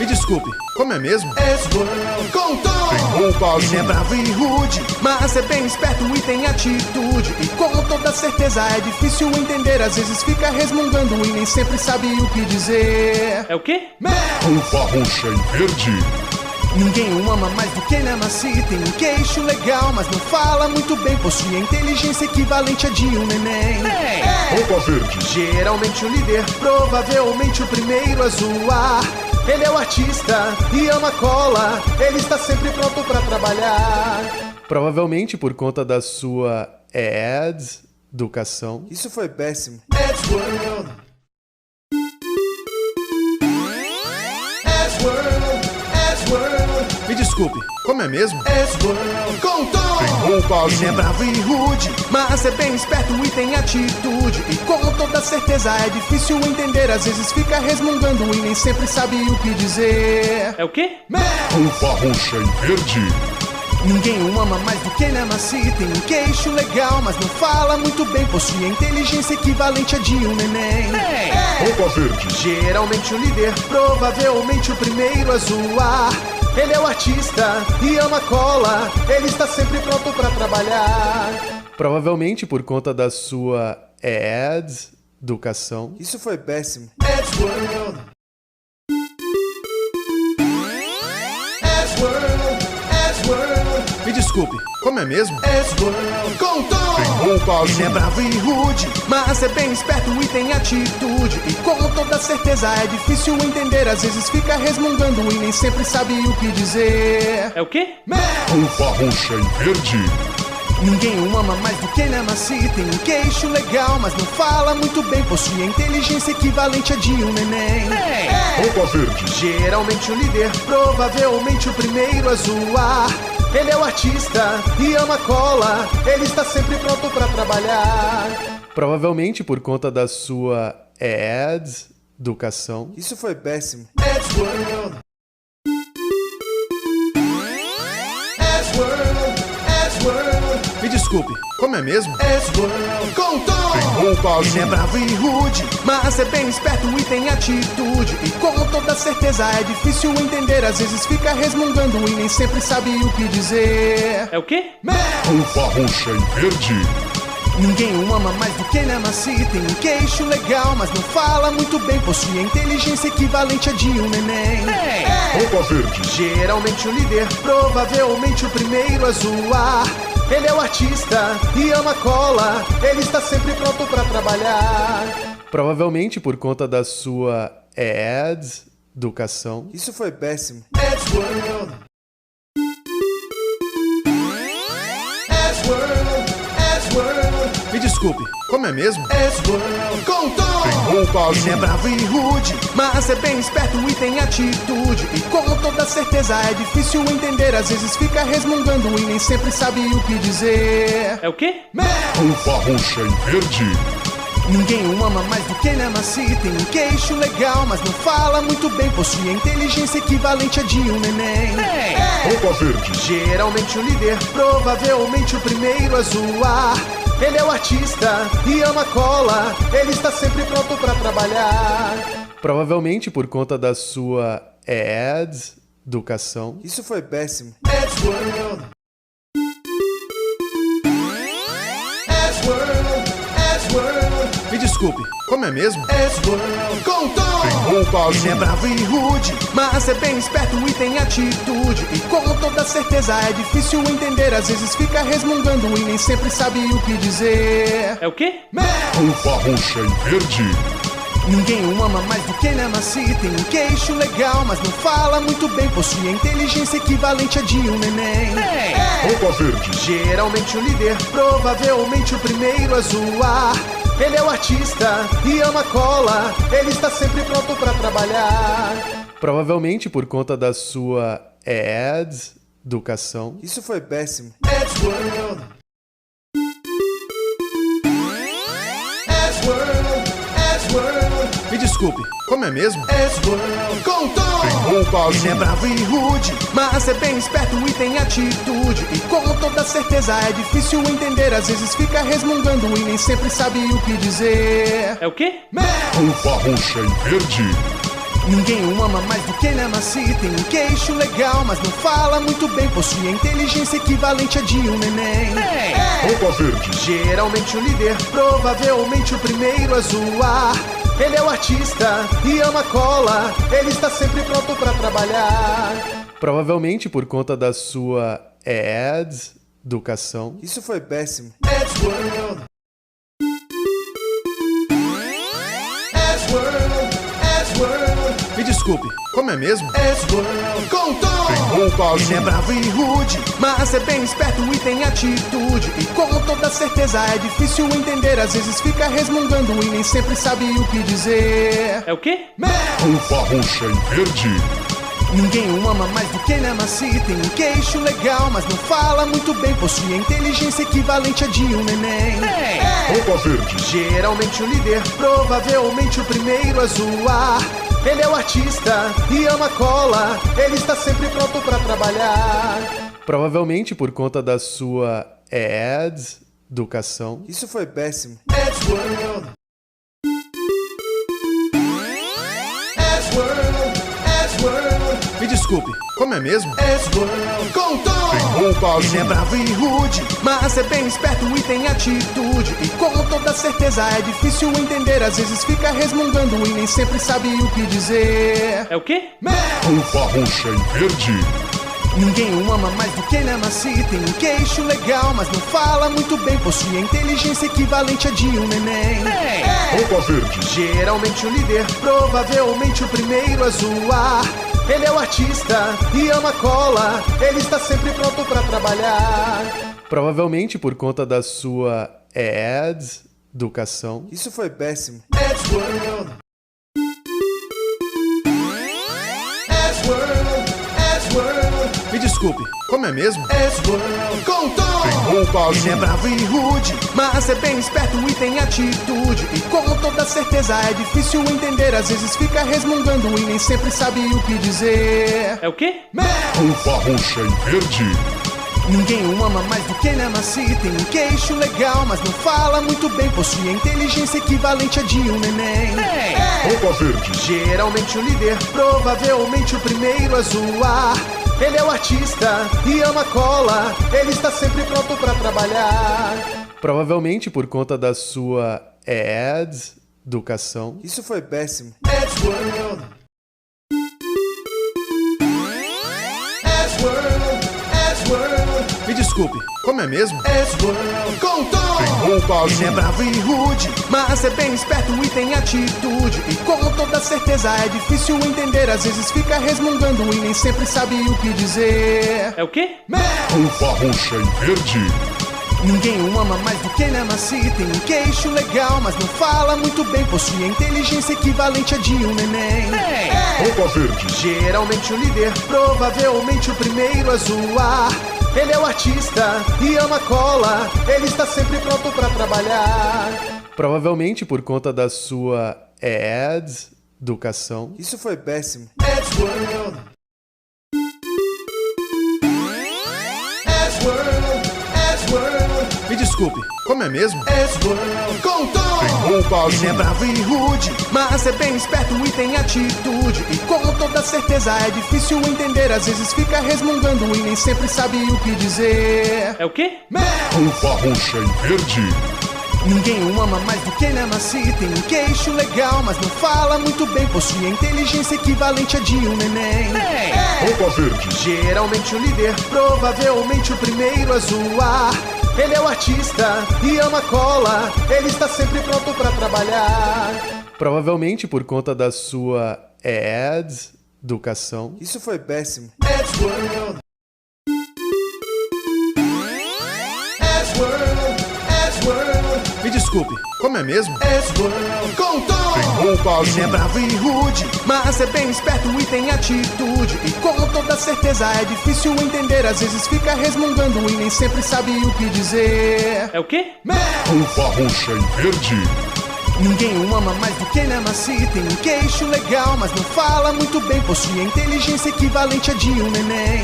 desculpe, como é mesmo? S-World com Tom. Tem roupa azul. Ele é bravo e rude, mas é bem esperto e tem atitude. E com toda certeza é difícil entender, às vezes fica resmungando e nem sempre sabe o que dizer. É o quê? Roupa roxa e verde. Ninguém o ama mais do que ele ama se tem um queixo legal, mas não fala muito bem, possui a inteligência equivalente a de um neném. Roupa verde. Geralmente o líder, provavelmente o primeiro a zoar. Ele é o artista e ama cola, ele está sempre pronto pra trabalhar. Provavelmente por conta da sua educação. Isso foi péssimo. S-World. S-World. S-World. Me desculpe, como é mesmo? S-World com Tom. Tem roupa azul. Ele é bravo e rude, mas é bem esperto e tem atitude. E com toda certeza é difícil entender, às vezes fica resmungando e nem sempre sabe o que dizer. É o quê? Roupa roxa e verde. Ninguém o ama mais do que ele ama se tem um queixo legal, mas não fala muito bem, possui a inteligência equivalente a de um neném. Roupa verde. Geralmente o líder, provavelmente o primeiro a zoar. Ele é o artista e ama cola, ele está sempre pronto pra trabalhar. Provavelmente por conta da sua educação. Isso foi péssimo. S-World. S-World. S-World. Me desculpe, como é mesmo? S-World com Tom. Tem roupa azul. Ele é bravo e rude, mas é bem esperto e tem atitude. E com toda certeza é difícil entender, às vezes fica resmungando e nem sempre sabe o que dizer. É o quê? Roupa roxa e verde. Ninguém o ama mais do que ele ama se tem um queixo legal, mas não fala muito bem, possui a inteligência equivalente a de um neném. Roupa verde. Geralmente o líder, provavelmente o primeiro a zoar. Ele é o artista e ama cola, ele está sempre pronto pra trabalhar. Provavelmente por conta da sua educação. Isso foi péssimo. S-World. S-World. S-World. Me desculpe, como é mesmo? S-World com Tom. Tem roupa azul. Ele é bravo e rude, mas é bem esperto e tem atitude. E com toda certeza é difícil entender, às vezes fica resmungando e nem sempre sabe o que dizer. É o quê? Roupa roxa e verde. Ninguém o ama mais do que ele ama se tem um queixo legal, mas não fala muito bem, possui a inteligência equivalente a de um neném. Roupa verde. Geralmente o líder, provavelmente o primeiro a zoar. Ele é o artista e ama cola, ele está sempre pronto pra trabalhar. Provavelmente por conta da sua educação. Isso foi péssimo. S-World. S-World. S-World. Me desculpe, como é mesmo? S-World com Tom. Tem roupa azul. Ele é bravo e rude, mas é bem esperto e tem atitude. E com toda certeza é difícil entender, às vezes fica resmungando e nem sempre sabe o que dizer. É o quê? Roupa roxa e verde. Ninguém o ama mais do que ele ama se tem um queixo legal, mas não fala muito bem, possui a inteligência equivalente a de um neném. Roupa verde. Geralmente o líder, provavelmente o primeiro a zoar. Ele é o artista e ama cola, ele está sempre pronto pra trabalhar. Provavelmente por conta da sua educação. Isso foi péssimo. S-World. S-World. S-World. Me desculpe, como é mesmo? S-World com Tom. Tem roupa azul. Ele é bravo e rude, mas é bem esperto e tem atitude. E com toda certeza é difícil entender, às vezes fica resmungando e nem sempre sabe o que dizer. É o quê? Roupa roxa e verde. Ninguém o ama mais do que ele ama se tem um queixo legal, mas não fala muito bem, possui a inteligência equivalente a de um neném. Roupa verde. Geralmente o líder, provavelmente o primeiro a zoar. Ele é o artista e ama cola, ele está sempre pronto pra trabalhar. Provavelmente por conta da sua educação. Isso foi péssimo. S-World. S-World. S-World. Me desculpe, como é mesmo? S-World com Tom. Tem roupa azul. Ele é bravo e rude, mas é bem esperto e tem atitude. E com toda certeza é difícil entender, às vezes fica resmungando e nem sempre sabe o que dizer. É o quê? Roupa roxa e verde. Ninguém o ama mais do que ele ama se tem um queixo legal, mas não fala muito bem. Possui a inteligência equivalente a de um neném. Roupa verde. Geralmente o líder, provavelmente o primeiro a zoar. Ele é o artista e ama cola. Ele está sempre pronto pra trabalhar. Provavelmente por conta da sua educação. Isso foi péssimo. Edgeworld. Me desculpe, como é mesmo? Edgeworld com Tom. Tem roupa Ele é azul. bravo e rude, mas é bem esperto e tem atitude. E com toda certeza é difícil entender. Às vezes fica resmungando e nem sempre sabe o que dizer. É o quê? Roupa roxa e verde. Ninguém o ama mais do que ele ama se tem um queixo legal, mas não fala muito bem. Possui a inteligência equivalente a de um neném. Roupa verde. Geralmente o líder, provavelmente o primeiro a zoar. Ele é o artista e ama cola. Ele está sempre pronto pra trabalhar. Provavelmente por conta da sua educação. Isso foi péssimo. Edgeworld. Me desculpe, como é mesmo? Edgeworld com Tom. Tem roupa Ele é azul. bravo e rude, mas é bem esperto e tem atitude. E com toda certeza é difícil entender. Às vezes fica resmungando e nem sempre sabe o que dizer. É o quê? Roupa roxa e verde. Ninguém o ama mais do que ele ama se tem um queixo legal, mas não fala muito bem. Possui a inteligência equivalente a de um neném. Roupa verde. Geralmente o líder, provavelmente o primeiro a zoar. Ele é o artista e ama cola. Ele está sempre pronto pra trabalhar. Provavelmente por conta da sua educação. Isso foi péssimo. Edgeworld. Me desculpe, como é mesmo? Edgeworld com Tom. Tem roupa Ele é azul. bravo e rude, mas é bem esperto e tem atitude. E com toda certeza é difícil entender. Às vezes fica resmungando e nem sempre sabe o que dizer. É o quê? Roupa roxa e verde. Ninguém o ama mais do que ele ama se tem um queixo legal, mas não fala muito bem. Possui a inteligência equivalente a de um neném. Roupa verde. Geralmente o líder, provavelmente o primeiro a zoar. Ele é o artista e ama cola. Ele está sempre pronto pra trabalhar. Provavelmente por conta da sua educação. Isso foi péssimo. Edgeworld. Me desculpe, como é mesmo? Edgeworld com Tom. Tem roupa Ele é azul. bravo e rude, mas é bem esperto e tem atitude. E com toda certeza é difícil entender. Às vezes fica resmungando e nem sempre sabe o que dizer. É o quê? Roupa roxa e verde. Ninguém o ama mais do que ele ama se tem um queixo legal, mas não fala muito bem. Possui a inteligência equivalente a de um neném. Roupa verde. Geralmente o líder, provavelmente o primeiro a zoar. Ele é o artista e ama cola. Ele está sempre pronto pra trabalhar. Provavelmente por conta da sua educação. Isso foi péssimo. Edgeworld. Me desculpe, como é mesmo? Edgeworld com Tom. Tem roupa Ele é azul. bravo e rude, mas é bem esperto e tem atitude. E com toda certeza é difícil entender. Às vezes fica resmungando e nem sempre sabe o que dizer. É o quê? Roupa roxa e verde. Ninguém o ama mais do que ele ama se tem um queixo legal, mas não fala muito bem. Possui a inteligência equivalente a de um neném. Roupa verde. Geralmente o líder, provavelmente o primeiro a zoar. Ele é o artista e ama cola. Ele está sempre pronto pra trabalhar. Provavelmente por conta da sua educação. Isso foi péssimo. Edgeworld. Me desculpe, como é mesmo? Edgeworld com Tom. Tem roupa Ele é azul. bravo e rude, mas é bem esperto e tem atitude. E com toda certeza é difícil entender. Às vezes fica resmungando e nem sempre sabe o que dizer. É o quê? Roupa roxa e verde. Ninguém o ama mais do que ele ama se tem um queixo legal, mas não fala muito bem. Possui a inteligência equivalente a de um neném.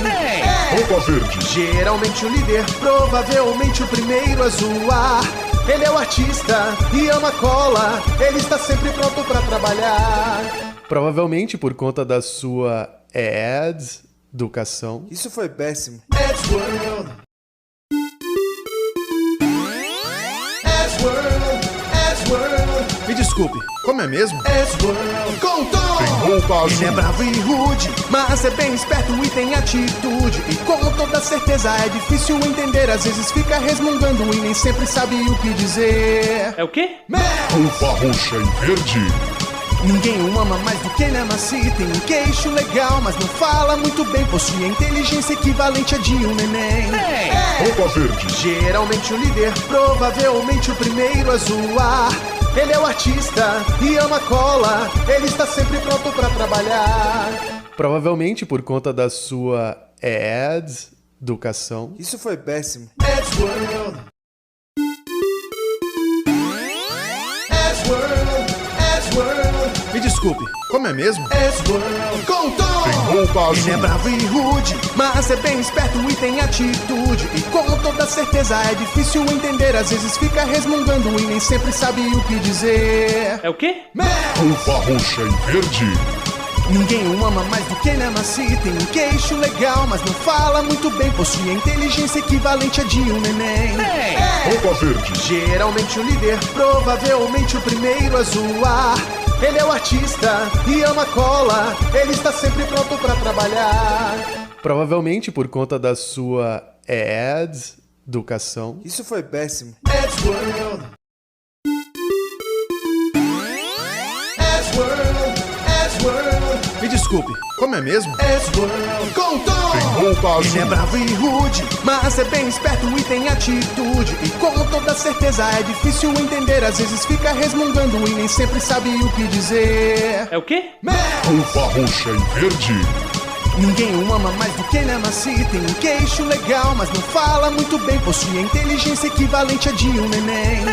Roupa verde. Geralmente o líder, provavelmente o primeiro a zoar. Ele é o artista e ama cola. Ele está sempre pronto pra trabalhar. Provavelmente por conta da sua educação. Isso foi péssimo. Edgeworld. Edgeworld. Edgeworld. Me desculpe, como é mesmo? Edgeworld com Tom. Tem roupa azul. Ele é bravo e rude, mas é bem esperto e tem atitude. E com toda certeza é difícil entender. Às vezes fica resmungando e nem sempre sabe o que dizer. É o quê? Roupa roxa e verde. Ninguém o ama mais do que ele ama-se. Tem um queixo legal, mas não fala muito bem. Possui a inteligência equivalente a de um neném. Roupa verde. Geralmente o líder, provavelmente o primeiro a zoar. Ele é o artista e ama cola. Ele está sempre pronto pra trabalhar. Provavelmente por conta da sua educação. Isso foi péssimo. Edgeworld. Edgeworld. Edgeworld. Me desculpe, como é mesmo? Edgeworld com Tom. Tem roupa Ele é azul. bravo e rude, mas é bem esperto e tem atitude. E com toda certeza é difícil entender. Às vezes fica resmungando e nem sempre sabe o que dizer. É o quê? Roupa roxa e verde. Ninguém o ama mais do que ele ama-se. Tem um queixo legal, mas não fala muito bem. Possui a inteligência equivalente a de um neném. Roupa verde. Geralmente o líder, provavelmente o primeiro a zoar. Ele é o artista e ama cola. Ele está sempre pronto pra trabalhar. Provavelmente por conta da sua educação. Isso foi péssimo. Edgeworld. Edgeworld. Edgeworld. Me desculpe, como é mesmo? Edgeworld com Tom. Tem roupa Ele é azul. bravo e rude, mas é bem esperto e tem atitude. E com toda certeza é difícil entender. Às vezes fica resmungando e nem sempre sabe o que dizer. É o quê? Roupa roxa e verde. Ninguém o ama mais do que ele ama-se. Tem um queixo legal, mas não fala muito bem. Possui a inteligência equivalente a de um neném.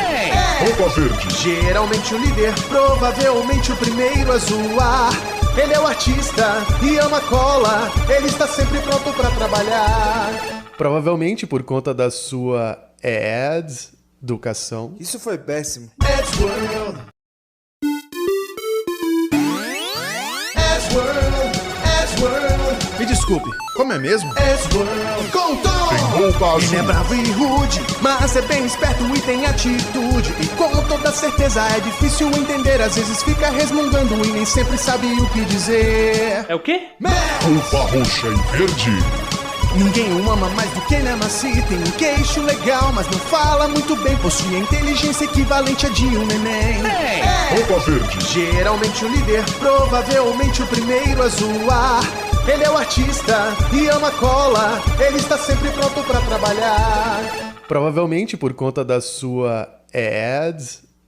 Roupa verde. Geralmente o líder, provavelmente o primeiro a zoar. Ele é o artista e ama cola. Ele está sempre pronto pra trabalhar. Provavelmente por conta da sua educação. Isso foi péssimo. Edgeworld. Edgeworld. Edgeworld. Me desculpe, como é mesmo? Edgeworld com Tom. Tem roupa Ele é azul. bravo e rude, mas é bem esperto e tem atitude. E com toda certeza é difícil entender. Às vezes fica resmungando e nem sempre sabe o que dizer. É o quê? Roupa roxa e verde. Ninguém o ama mais do que ele ama-se. Tem um queixo legal, mas não fala muito bem. Possui a inteligência equivalente a de um neném. Roupa verde. Geralmente o líder, provavelmente o primeiro a zoar. Ele é o artista e ama cola. Ele está sempre pronto pra trabalhar. Provavelmente por conta da sua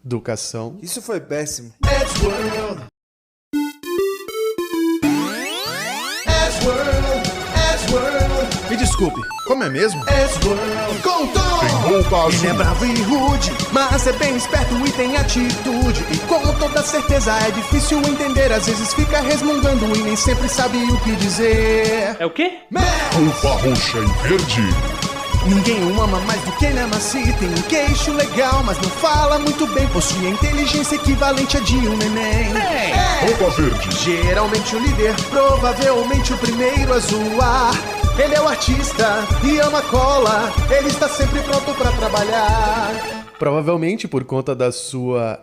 educação. Isso foi péssimo. Edgeworld. Edgeworld. Edgeworld. Me desculpe, como é mesmo? Edgeworld com Tom. Tem roupa Ele é azul. bravo e rude, mas é bem esperto e tem atitude. E com toda certeza é difícil entender. Às vezes fica resmungando e nem sempre sabe o que dizer. É o quê? Roupa roxa e verde. Ninguém o ama mais do que ele ama-se. Tem um queixo legal, mas não fala muito bem. Possui a inteligência equivalente a de um neném. Roupa verde. Geralmente o líder, provavelmente o primeiro a zoar. Ele é o artista e ama cola. Ele está sempre pronto pra trabalhar. Provavelmente por conta da sua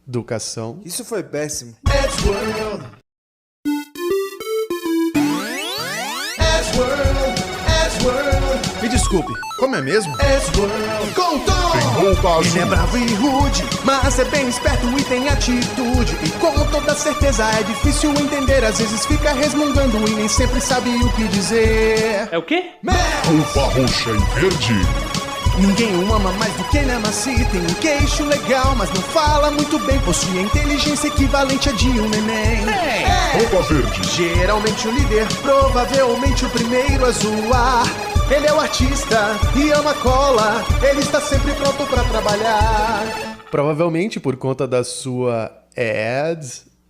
educação. Isso foi péssimo. Edgeworld. Edgeworld. Edgeworld. Me desculpe, como é mesmo? Edgeworld com Tom. Tem roupa Ele é azul. bravo e rude, mas é bem esperto e tem atitude. E com toda certeza é difícil entender. Às vezes fica resmungando e nem sempre sabe o que dizer. É o quê? Roupa roxa e verde. Ninguém o ama mais do que ele ama-se. Tem um queixo legal, mas não fala muito bem. Possui a inteligência equivalente a de um neném. Roupa verde. Geralmente o líder, provavelmente o primeiro a zoar. Ele é o artista e ama cola. Ele está sempre pronto pra trabalhar. Provavelmente por conta da sua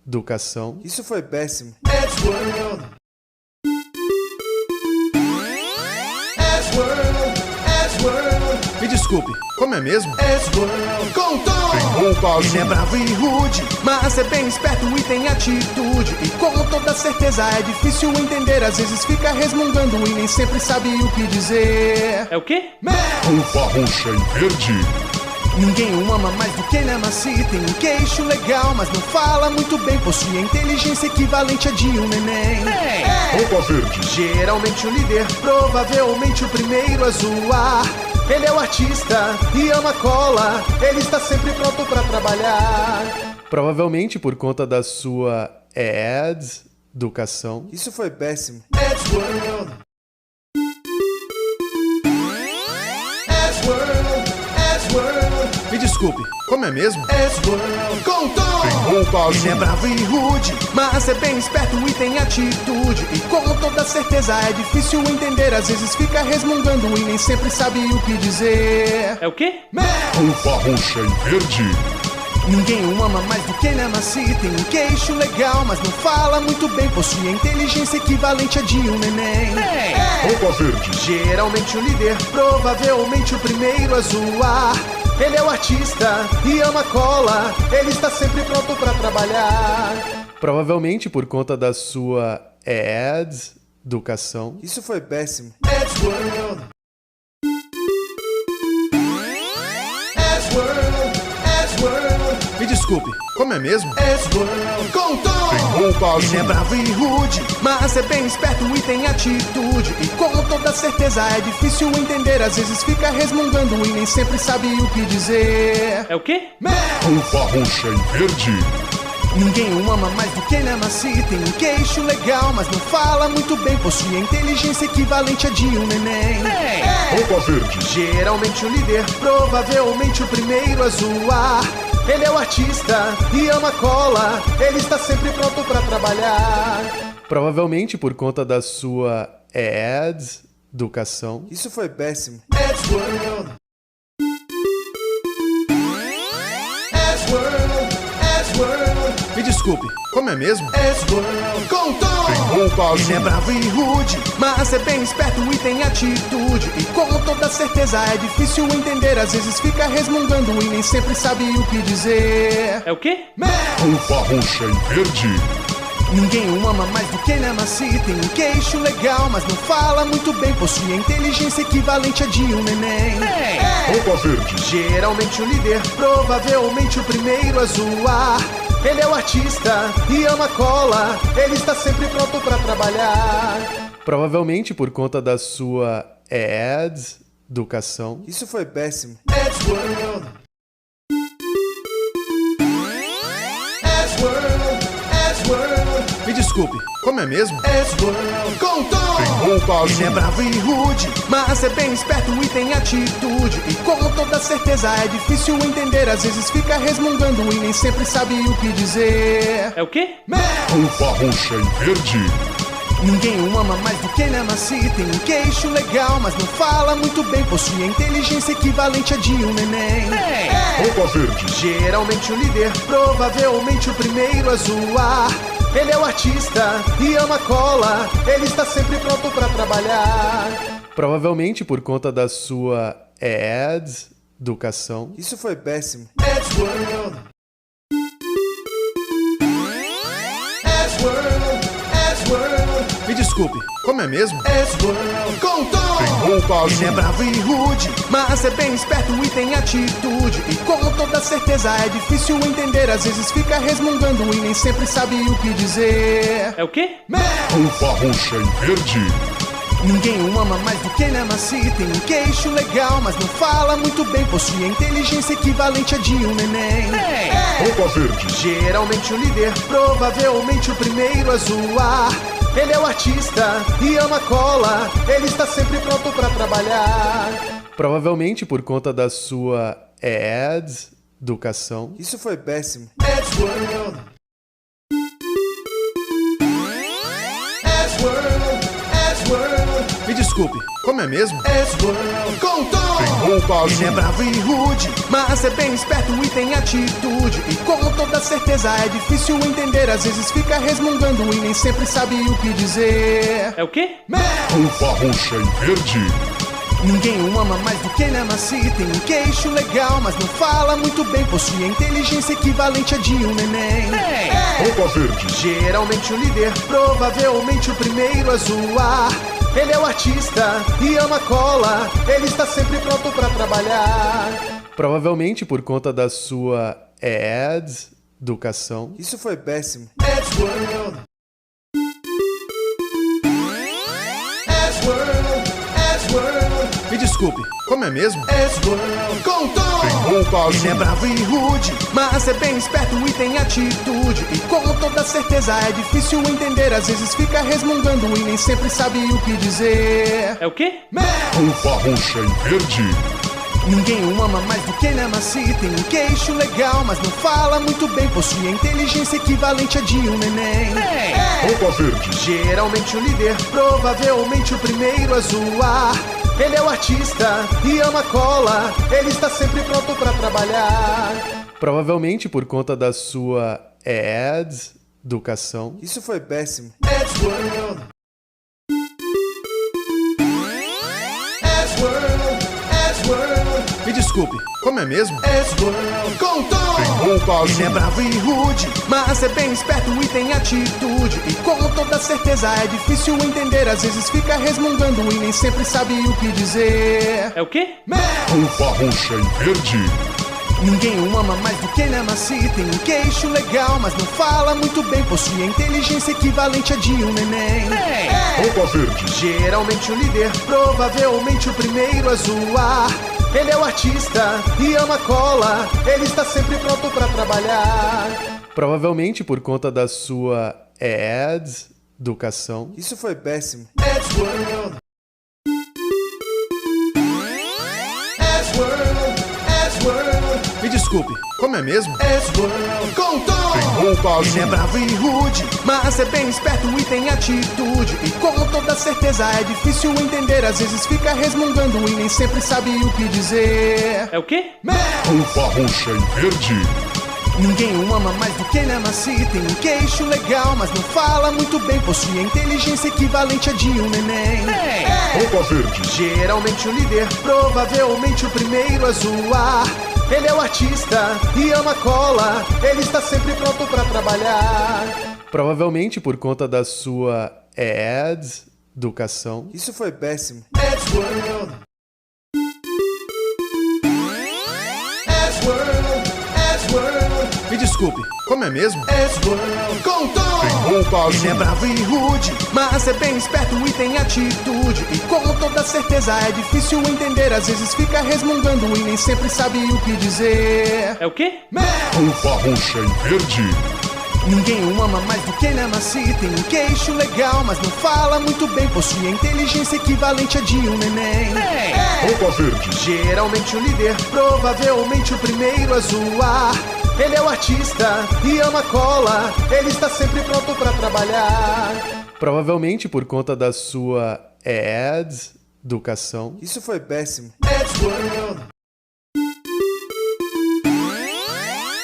educação. Isso foi péssimo. Edgeworld. Edgeworld. Edgeworld. Me Me desculpe, como é mesmo? S-World com Tom. Tem roupa azul. Ele é bravo e rude, mas é bem esperto e tem atitude. E com toda certeza é difícil entender, às vezes fica resmungando e nem sempre sabe o que dizer. É o quê? Roupa roxa e verde. Ninguém o ama mais do que ele ama se tem um queixo legal, mas não fala muito bem, possui a inteligência equivalente a de um neném. Roupa verde. Geralmente o líder, provavelmente o primeiro a zoar. Ele é o artista e ama cola, ele está sempre pronto pra trabalhar. Provavelmente por conta da sua educação. Isso foi péssimo. S-World. S-World. S-World. Me desculpe, como é mesmo? S-World com Tom. Tem roupa azul. Ele é bravo e rude, mas é bem esperto e tem atitude. E com toda certeza é difícil entender, às vezes fica resmungando e nem sempre sabe o que dizer. É o quê? Roupa roxa e verde. Ninguém o ama mais do que ele ama se tem um queixo legal, mas não fala muito bem, possui a inteligência equivalente a de um neném. Roupa verde. Geralmente o líder, provavelmente o primeiro a zoar. Ele é o artista e ama cola, ele está sempre pronto pra trabalhar. Provavelmente por conta da sua educação. Isso foi péssimo. S-World. S-World. S-World. Me desculpe, como é mesmo? S-World com Tom. Tem roupa Ele é azul. bravo e rude, mas é bem esperto e tem atitude. E com toda certeza é difícil entender, às vezes fica resmungando e nem sempre sabe o que dizer. É o quê? Roupa roxa e verde. Ninguém o ama mais do que ele ama se tem um queixo legal, mas não fala muito bem, possui a inteligência equivalente a de um neném. Roupa verde. Geralmente o líder, provavelmente o primeiro a zoar. Ele é o artista e ama cola, ele está sempre pronto pra trabalhar. Provavelmente por conta da sua educação. Isso foi péssimo. S-World. S-World. S-World. Me desculpe, como é mesmo? S-World com Tom. Tem roupa Ele é azul. bravo e rude, mas é bem esperto e tem atitude. E com toda certeza é difícil entender, às vezes fica resmungando e nem sempre sabe o que dizer. É o quê? Roupa roxa e verde. Ninguém o ama mais do que ele ama se tem um queixo legal, mas não fala muito bem, possui a inteligência equivalente a de um neném. Roupa verde. Geralmente o líder, provavelmente o primeiro a zoar. Ele é o artista e ama cola, ele está sempre pronto pra trabalhar. Provavelmente por conta da sua educação. Isso foi péssimo. S-World. S-World. S-World. Me desculpe, como é mesmo? S-World com Tom. Tem roupa Ele é azul. bravo e rude, mas é bem esperto e tem atitude. E com toda certeza é difícil entender, às vezes fica resmungando e nem sempre sabe o que dizer. É o quê? Roupa roxa e verde. Ninguém o ama mais do que ele ama se tem um queixo legal, mas não fala muito bem, possui a inteligência equivalente a de um neném. Roupa verde. Geralmente o líder, provavelmente o primeiro a zoar. Ele é o artista e ama cola, ele está sempre pronto pra trabalhar. Provavelmente por conta da sua educação. Isso foi péssimo. S-World. S-World. S-World. Me desculpe, como é mesmo? S-World com Tom. Tem roupa Ele é azul. bravo e rude, mas é bem esperto e tem atitude. E com toda certeza é difícil entender, às vezes fica resmungando e nem sempre sabe o que dizer. É o quê? Roupa roxa e verde. Ninguém o ama mais do que ele ama se tem um queixo legal, mas não fala muito bem, possui a inteligência equivalente a de um neném. Roupa verde. Geralmente o líder, provavelmente o primeiro a zoar. Ele é o artista e ama cola, ele está sempre pronto pra trabalhar. Provavelmente por conta da sua educação. Isso foi péssimo. S-World. S-World. S-World. Me desculpe, como é mesmo? S-World com Tom. Tem roupa Ele é azul. bravo e rude, mas é bem esperto e tem atitude. E com toda certeza é difícil entender, às vezes fica resmungando e nem sempre sabe o que dizer. É o quê? Roupa roxa e verde. Ninguém o ama mais do que ele ama se tem um queixo legal, mas não fala muito bem. Possui a inteligência equivalente a de um neném. Roupa verde. Geralmente o líder, provavelmente o primeiro a zoar. Ele é o artista e ama cola. Ele está sempre pronto pra trabalhar. Provavelmente por conta da sua educação. Isso foi péssimo. Edgeworld. Edgeworld. Edgeworld. Me desculpe, como é mesmo? Edgeworld. Com tom. Tem roupa azul. Ele é bravo e rude, mas é bem esperto e tem atitude. E com toda certeza é difícil entender. Às vezes fica resmungando e nem sempre sabe o que dizer. É o quê? Roupa roxa e verde. Ninguém o ama mais do que ele ama se tem um queixo legal, mas não fala muito bem. Possui a inteligência equivalente a de um neném. Roupa verde. Geralmente o líder, provavelmente o primeiro a zoar. Ele é o artista e ama cola. Ele está sempre pronto pra trabalhar. Provavelmente por conta da sua educação. Isso foi péssimo. Edgeworld. Edgeworld. Edgeworld. Me desculpe, como é mesmo? Edgeworld. Com tom. Tem roupa Ele é azul. bravo e rude, mas é bem esperto e tem atitude. E com toda certeza é difícil entender. Às vezes fica resmungando e nem sempre sabe o que dizer. É o quê? Roupa roxa e verde. Ninguém o ama mais do que ele ama se tem um queixo legal, mas não fala muito bem. Possui a inteligência equivalente a de um neném. Roupa verde. Geralmente o líder, provavelmente o primeiro a zoar. Ele é o artista e ama cola. Ele está sempre pronto pra trabalhar. Provavelmente por conta da sua educação. Isso foi péssimo. Edgeworld. Edgeworld. Edgeworld. Me desculpe, como é mesmo? Edgeworld. Com tom. Tem roupa Ele é azul. bravo e rude, mas é bem esperto e tem atitude. E com toda certeza é difícil entender. Às vezes fica resmungando e nem sempre sabe o que dizer. É o quê? Roupa roxa e verde. Ninguém o ama mais do que ele ama se tem um queixo legal, mas não fala muito bem. Possui a inteligência equivalente a de um neném. Roupa verde. Geralmente o líder, provavelmente o primeiro a zoar. Ele é o artista e ama cola. Ele está sempre pronto pra trabalhar. Provavelmente por conta da sua educação. Isso foi péssimo. Edgeworld. Edgeworld. Edgeworld. Me desculpe, como é mesmo? Edgeworld. Com tom. Tem roupa Ele é azul. bravo e rude, mas é bem esperto e tem atitude. E com toda certeza é difícil entender. Às vezes fica resmungando e nem sempre sabe o que dizer. É o quê? Roupa roxa e verde. Ninguém o ama mais do que ele ama se tem um queixo legal, mas não fala muito bem. Possui a inteligência equivalente a de um neném. Roupa verde. Geralmente o líder, provavelmente o primeiro a zoar. Ele é o artista e ama cola. Ele está sempre pronto pra trabalhar. Provavelmente por conta da sua educação. Isso foi péssimo. Edgeworld.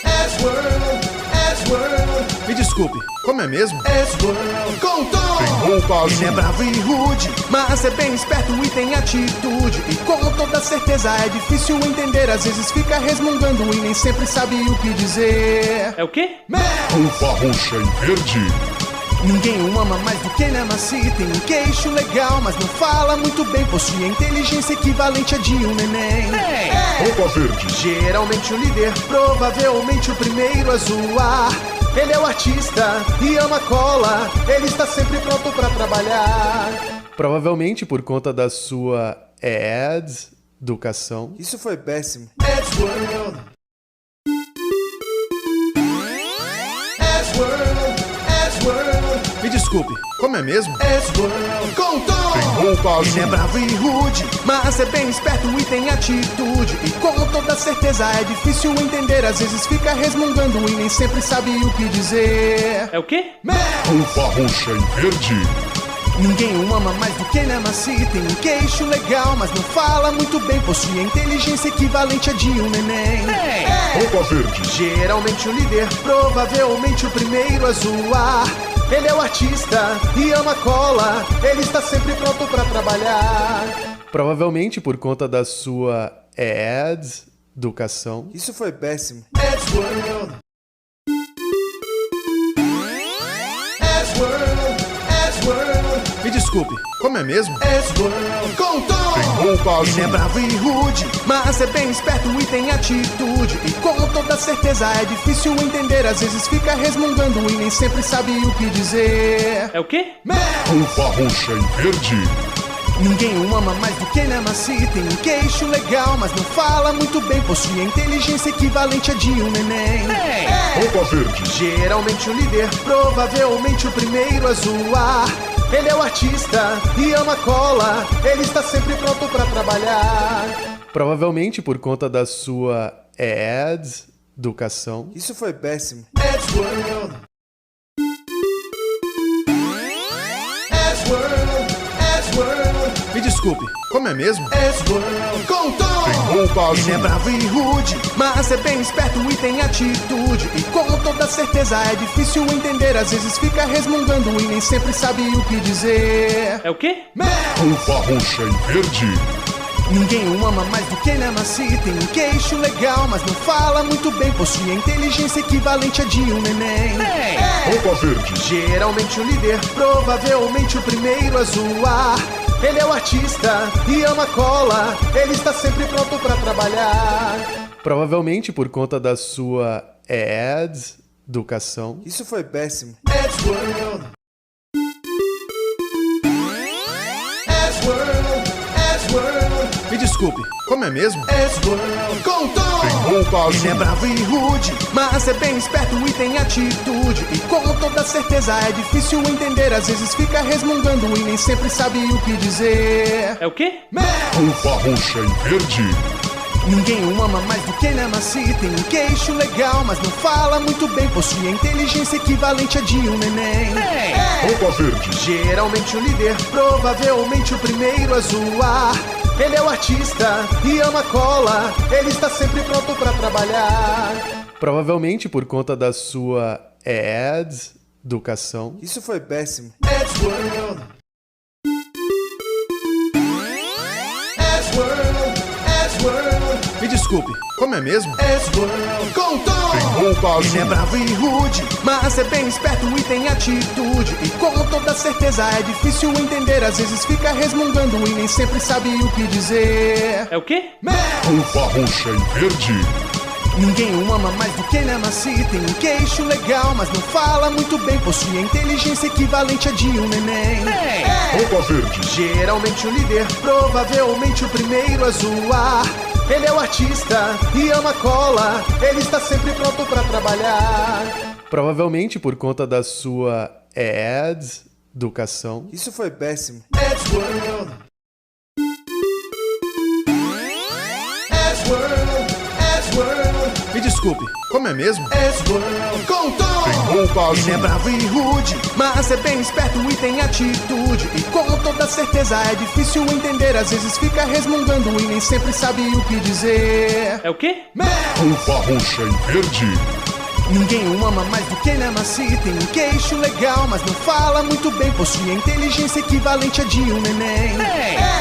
Edgeworld. Edgeworld. Me desculpe, como é mesmo? Edgeworld. Com tom. Tem roupa Ele é azul. bravo e rude, mas é bem esperto e tem atitude. E com toda certeza é difícil entender. Às vezes fica resmungando e nem sempre sabe o que dizer. É o quê? Roupa roxa e verde. Ninguém o ama mais do que ele ama se tem um queixo legal, mas não fala muito bem. Possui a inteligência equivalente a de um neném. Roupa verde. Geralmente o líder, provavelmente o primeiro a zoar. Ele é o artista e ama cola. Ele está sempre pronto pra trabalhar. Provavelmente por conta da sua educação. Isso foi péssimo. Edgeworld. Edgeworld. Edgeworld. Me desculpe, como é mesmo? Edgeworld. Com tom. Tem roupa Ele é azul. bravo e rude, mas é bem esperto e tem atitude. E com toda certeza é difícil entender. Às vezes fica resmungando e nem sempre sabe o que dizer. É o quê? Roupa roxa e verde. Ninguém o ama mais do que ele ama se tem um queixo legal, mas não fala muito bem. Possui a inteligência equivalente a de um neném. Roupa verde. Geralmente o líder, provavelmente o primeiro a zoar. Ele é o artista e ama cola. Ele está sempre pronto pra trabalhar. Provavelmente por conta da sua educação. Isso foi péssimo. Edgeworld. Edgeworld. Edgeworld. Me desculpe, como é mesmo? Edgeworld. Com Tom. Tem roupa azul. Ele é bravo e rude, mas é bem esperto e tem atitude. E com toda certeza é difícil entender, às vezes fica resmungando e nem sempre sabe o que dizer. É o quê? Roupa roxa e verde. Ninguém o ama mais do que ele ama se tem um queixo legal, mas não fala muito bem, possui a inteligência equivalente a de um neném. Roupa verde. Geralmente o líder, provavelmente o primeiro a zoar. Ele é o artista e ama cola, ele está sempre pronto pra trabalhar. Provavelmente por conta da sua educação. Isso foi péssimo. Edgeworld. Edgeworld. Edgeworld. Me desculpe, como é mesmo? Edgeworld. Com Tom. Tem roupa azul. Ele é bravo e rude, mas é bem esperto e tem atitude. E com toda certeza é difícil entender, às vezes fica resmungando e nem sempre sabe o que dizer. É o quê? Roupa roxa e verde. Ninguém o ama mais do que ele ama se tem um queixo legal, mas não fala muito bem, possui a inteligência equivalente a de um neném. Roupa verde. Geralmente o líder, provavelmente o primeiro a zoar. Ele é o artista e ama cola, ele está sempre pronto pra trabalhar. Provavelmente por conta da sua educação. Isso foi péssimo. Edgeworld. Edgeworld. Edgeworld. Me desculpe, como é mesmo? Edgeworld. Com Tom. Tem roupa azul. Ele é bravo e rude, mas é bem esperto e tem atitude. E com toda certeza é difícil entender, às vezes fica resmungando e nem sempre sabe o que dizer. É o quê? Roupa roxa e verde. Ninguém o ama mais do que ele ama se tem um queixo legal, mas não fala muito bem, possui a inteligência equivalente a de um neném. Roupa verde. Geralmente o líder, provavelmente o primeiro a zoar. Ele é o artista e ama cola, ele está sempre pronto pra trabalhar. Provavelmente por conta da sua educação. Isso foi péssimo. Edgeworld. Edgeworld. Edgeworld. Me desculpe, como é mesmo? Edgeworld. Com Tom. Tem roupa Ele é azul. bravo e rude, mas é bem esperto e tem atitude. E com toda certeza é difícil entender, às vezes fica resmungando e nem sempre sabe o que dizer. É o quê? Roupa roxa e verde. Ninguém o ama mais do que ele ama se tem um queixo legal, mas não fala muito bem, possui a inteligência equivalente a de um neném. Roupa verde. Geralmente o líder, provavelmente o primeiro a zoar. Ele é o artista e ama cola, ele está sempre pronto pra trabalhar. Provavelmente por conta da sua educação. Isso foi péssimo. Edgeworld. Edgeworld. Edgeworld. Me desculpe, como é mesmo? Edgeworld. Com Tom. Tem roupa Ele é azul. bravo e rude, mas é bem esperto e tem atitude. E com toda certeza é difícil entender, às vezes fica resmungando e nem sempre sabe o que dizer. É o quê? Roupa roxa e verde. Ninguém o ama mais do que ele ama se tem um queixo legal, mas não fala muito bem, possui a inteligência equivalente a de um neném.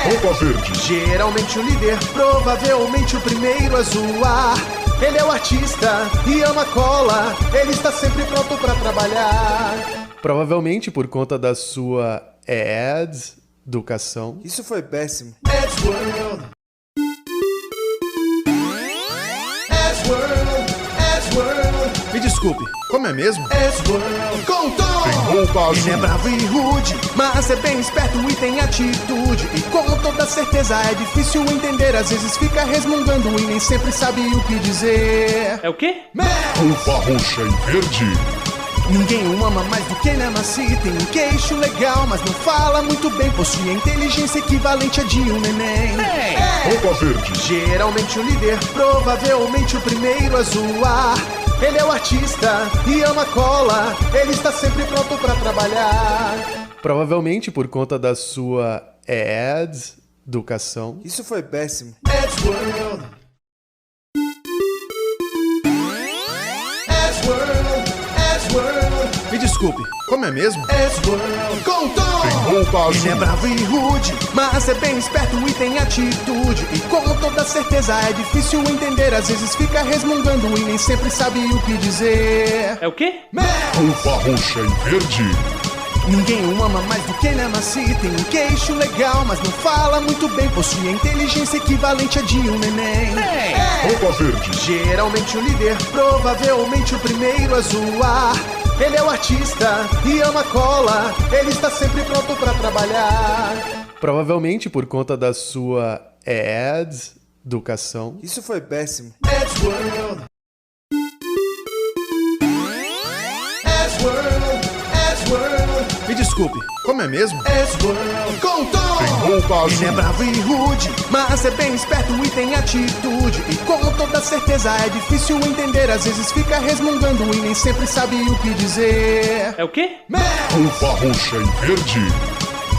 Roupa verde. Geralmente o líder, provavelmente o primeiro a zoar. Ele é o artista e ama cola, ele está sempre pronto pra trabalhar. Provavelmente por conta da sua educação. Isso foi péssimo. Edgeworld. Edgeworld. Edgeworld. Me desculpe, como é mesmo? Edgeworld. Com Tom. Tem roupa Ele é azul. bravo e rude, mas é bem esperto e tem atitude. E com toda certeza é difícil entender, às vezes fica resmungando e nem sempre sabe o que dizer. É o quê? Roupa roxa e verde. Ninguém o ama mais do que ele ama se tem um queixo legal, mas não fala muito bem, possui a inteligência equivalente a de um neném. Roupa verde. Geralmente o líder, provavelmente o primeiro a zoar. Ele é o artista e ama cola, ele está sempre pronto pra trabalhar. Provavelmente por conta da sua educação. Isso foi péssimo. Edgeworld. Edgeworld. World. Me desculpe, como é mesmo? S-World. Com Tom. Tem roupa azul. Ele é bravo e rude, mas é bem esperto e tem atitude. E com toda certeza é difícil entender, às vezes fica resmungando e nem sempre sabe o que dizer. É o quê? Roupa roxa e verde. Ninguém o ama mais do que ele ama se tem um queixo legal, mas não fala muito bem, possui a inteligência equivalente a de um neném. Roupa verde. Geralmente o líder, provavelmente o primeiro a zoar. Ele é o artista e ama cola, ele está sempre pronto pra trabalhar. Provavelmente por conta da sua educação. Isso foi péssimo. S-World. S-World. S-World. Me desculpe, como é mesmo? S-World. Com Tom. Tem roupa azul. Ele é bravo e rude, mas é bem esperto e tem atitude. E com toda certeza é difícil entender, às vezes fica resmungando e nem sempre sabe o que dizer. É o quê? Roupa roxa e verde.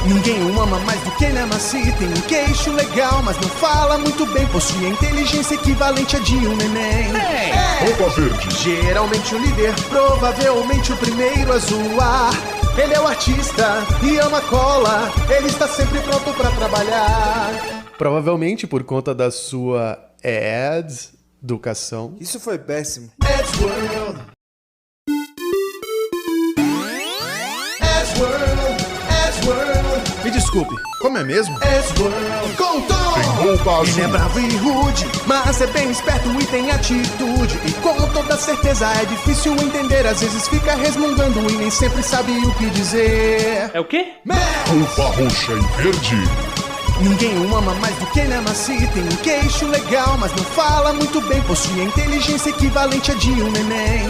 Ninguém o ama mais do que ele ama se tem um queixo legal, mas não fala muito bem, possui a inteligência equivalente a de um neném. Roupa verde. Geralmente o líder, provavelmente o primeiro a zoar. Ele é o artista e ama cola, ele está sempre pronto pra trabalhar. Provavelmente por conta da sua educação. Isso foi péssimo. S-World. S-World. S-World. Me desculpe, como é mesmo? S-World. Com Tom. Tem roupa azul. Ele é bravo e rude, mas é bem esperto e tem atitude. E com toda certeza é difícil entender, às vezes fica resmungando e nem sempre sabe o que dizer. É o quê? Roupa roxa e verde. Ninguém o ama mais do que ele ama se tem um queixo legal, mas não fala muito bem, possui a inteligência equivalente a de um neném.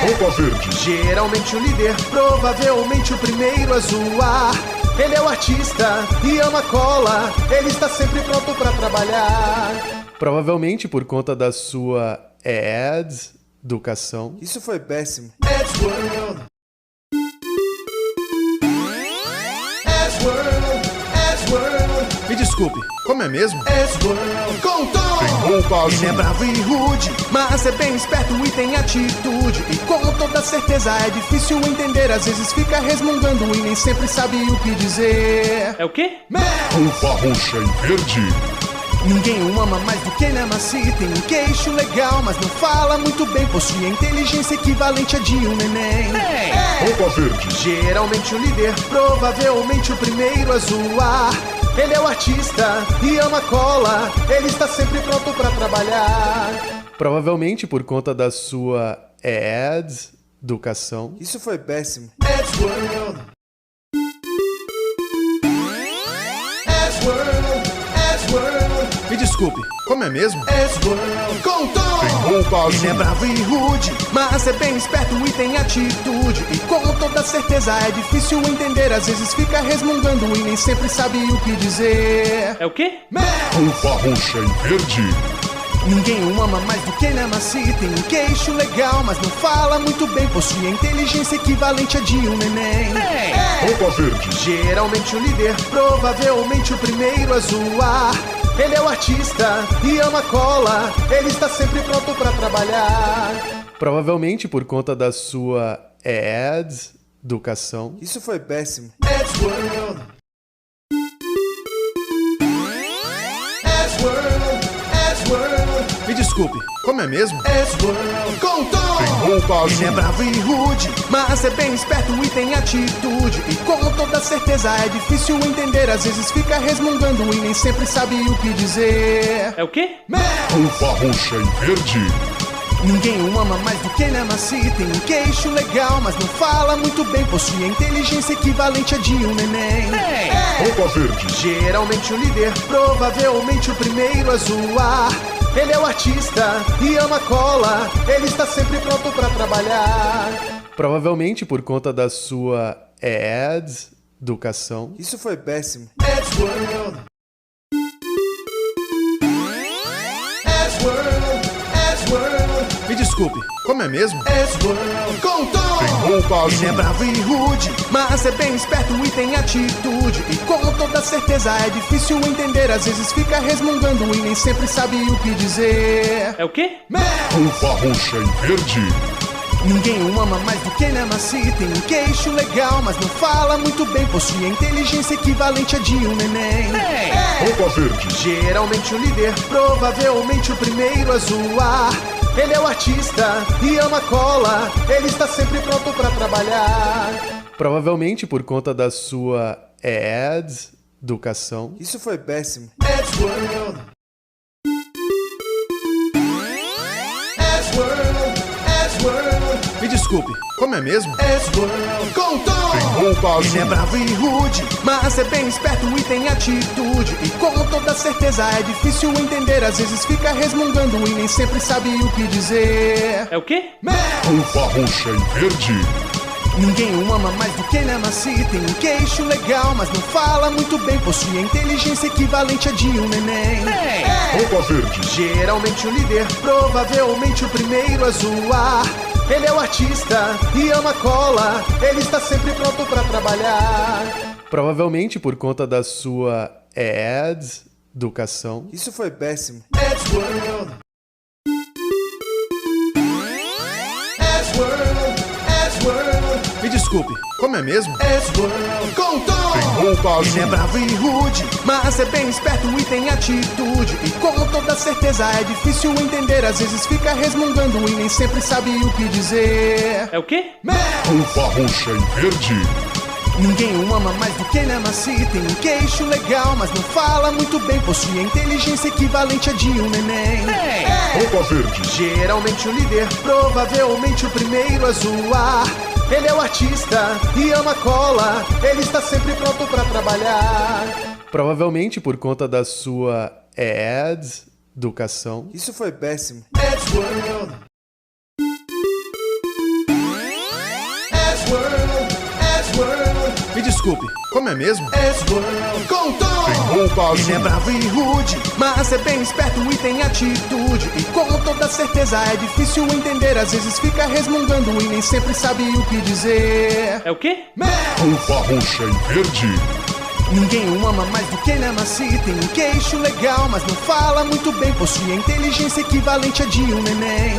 Roupa verde. Geralmente o líder, provavelmente o primeiro a zoar. Ele é o artista e ama cola, ele está sempre pronto pra trabalhar. Provavelmente por conta da sua educação. Isso foi péssimo. S-World. S-World. S-World. Me desculpe, como é mesmo? S-World. Com Tom. Tem roupa azul. Ele é bravo e rude, mas é bem esperto e tem atitude. E com toda certeza é difícil entender, às vezes fica resmungando e nem sempre sabe o que dizer. É o quê? Roupa roxa e verde. Ninguém o ama mais do que ele ama se tem um queixo legal, mas não fala muito bem, possui a inteligência equivalente a de um neném. Roupa verde. Geralmente o líder, provavelmente o primeiro a zoar. Ele é o artista e ama cola, ele está sempre pronto pra trabalhar. Provavelmente por conta da sua educação. Isso foi péssimo. S-World. S-World. S-World. Me desculpe, como é mesmo? S-World. Com Tom. Tem roupa azul. Ele é bravo e rude, mas é bem esperto e tem atitude. E com toda certeza é difícil entender, às vezes fica resmungando e nem sempre sabe o que dizer. É o quê? Roupa roxa e verde. Ninguém o ama mais do que ele ama se tem um queixo legal, mas não fala muito bem, possui a inteligência equivalente a de um neném. Roupa verde. Geralmente o líder, provavelmente o primeiro a zoar. Ele é o artista e ama cola, ele está sempre pronto pra trabalhar. Provavelmente por conta da sua educação. Isso foi péssimo. S-World. S-World. S-World. Me desculpe, como é mesmo? S-World. Com Tom. Tem roupa azul. Ele é bravo e rude, mas é bem esperto e tem atitude. E com toda certeza é difícil entender, às vezes fica resmungando e nem sempre sabe o que dizer. É o quê? Roupa roxa e verde. Ninguém o ama mais do que ele ama se tem um queixo legal, mas não fala muito bem, possui a inteligência equivalente a de um neném. Roupa verde. Geralmente o líder, provavelmente o primeiro a zoar. Ele é o artista e ama cola, ele está sempre pronto pra trabalhar. Provavelmente por conta da sua educação. Isso foi péssimo. S-World. S-World. S-World. Me desculpe, como é mesmo? S-World. Com Tom. Tem roupa azul. Ele é bravo e rude, mas é bem esperto e tem atitude. E com toda certeza é difícil entender, às vezes fica resmungando e nem sempre sabe o que dizer. É o quê? Roupa roxa e verde. Ninguém o ama mais do que ele ama se tem um queixo legal, mas não fala muito bem. Possui a inteligência equivalente a de um neném. Roupa verde. Geralmente o líder, provavelmente o primeiro a zoar. Ele é o artista e ama cola. Ele está sempre pronto pra trabalhar. Provavelmente por conta da sua educação. Isso foi péssimo. Edgeworld. Edgeworld. Edgeworld. Me desculpe, como é mesmo? Edgeworld. Com tom. Tem roupa azul. Ele é bravo e rude, mas é bem esperto e tem atitude. E com toda certeza é difícil entender. Às vezes fica resmungando e nem sempre sabe o que dizer. É o quê? Roupa roxa e verde. Ninguém o ama mais do que ele ama se tem um queixo legal, mas não fala muito bem. Possui a inteligência equivalente a de um neném. Roupa verde. Geralmente o líder, provavelmente o primeiro a zoar. Ele é o artista e ama cola. Ele está sempre pronto pra trabalhar. Provavelmente por conta da sua educação. Isso foi péssimo. Edgeworld. Edgeworld. Edgeworld. Me desculpe, como é mesmo? Edgeworld. Com tom. Tem roupa azul. Ele é bravo e rude, mas é bem esperto e tem atitude. E com toda certeza é difícil entender. Às vezes fica resmungando e nem sempre sabe o que dizer. É o quê? Roupa roxa e verde. Ninguém o ama mais do que ele ama se tem um queixo legal, mas não fala muito bem. Possui a inteligência equivalente a de um neném. Roupa verde. Geralmente o líder, provavelmente o primeiro a zoar. Ele é o artista e ama cola. Ele está sempre pronto pra trabalhar. Provavelmente por conta da sua educação. Isso foi péssimo. Edgeworld. Edgeworld. Edgeworld. Me desculpe, como é mesmo? Edgeworld. Com tom. Tem roupa Ele azul. é bravo e rude, mas é bem esperto e tem atitude. E com toda certeza é difícil entender. Às vezes fica resmungando e nem sempre sabe o que dizer. É o quê? Roupa roxa e verde. Ninguém o ama mais do que ele ama se tem um queixo legal, mas não fala muito bem. Possui a inteligência equivalente a de um neném.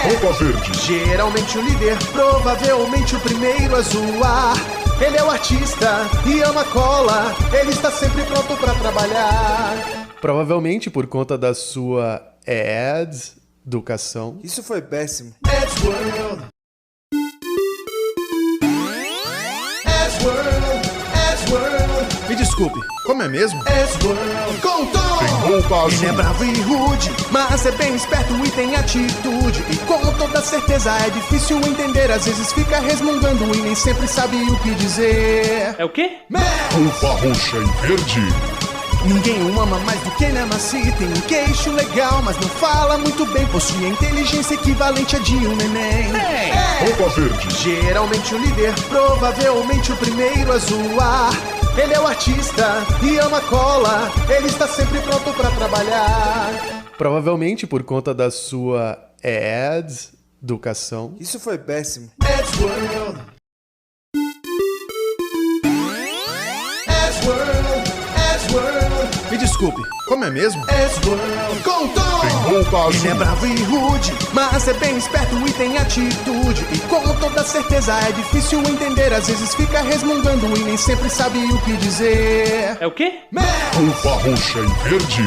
Roupa verde. Geralmente o líder, provavelmente o primeiro a zoar. Ele é o artista e ama cola. Ele está sempre pronto pra trabalhar. Provavelmente por conta da sua educação. Isso foi péssimo. Edgeworld. Edgeworld. Edgeworld. Me desculpe, como é mesmo? Edgeworld. Com tom. Tem roupa Ele é azul. bravo e rude, mas é bem esperto e tem atitude. E com toda certeza é difícil entender. Às vezes fica resmungando e nem sempre sabe o que dizer. É o quê? Roupa roxa e verde. Ninguém o ama mais do que ele ama se tem um queixo legal, mas não fala muito bem. Possui a inteligência equivalente a de um neném. Roupa verde. Geralmente o líder, provavelmente o primeiro a zoar. Ele é o artista e ama cola. Ele está sempre pronto pra trabalhar. Provavelmente por conta da sua educação. Isso foi péssimo. Edgeworld. Edgeworld. Edgeworld. Me desculpe, como é mesmo? Edgeworld. Com tom. Tem roupa Ele é azul. bravo e rude, mas é bem esperto e tem atitude. E com toda certeza é difícil entender. Às vezes fica resmungando e nem sempre sabe o que dizer. É o quê? Roupa roxa e verde.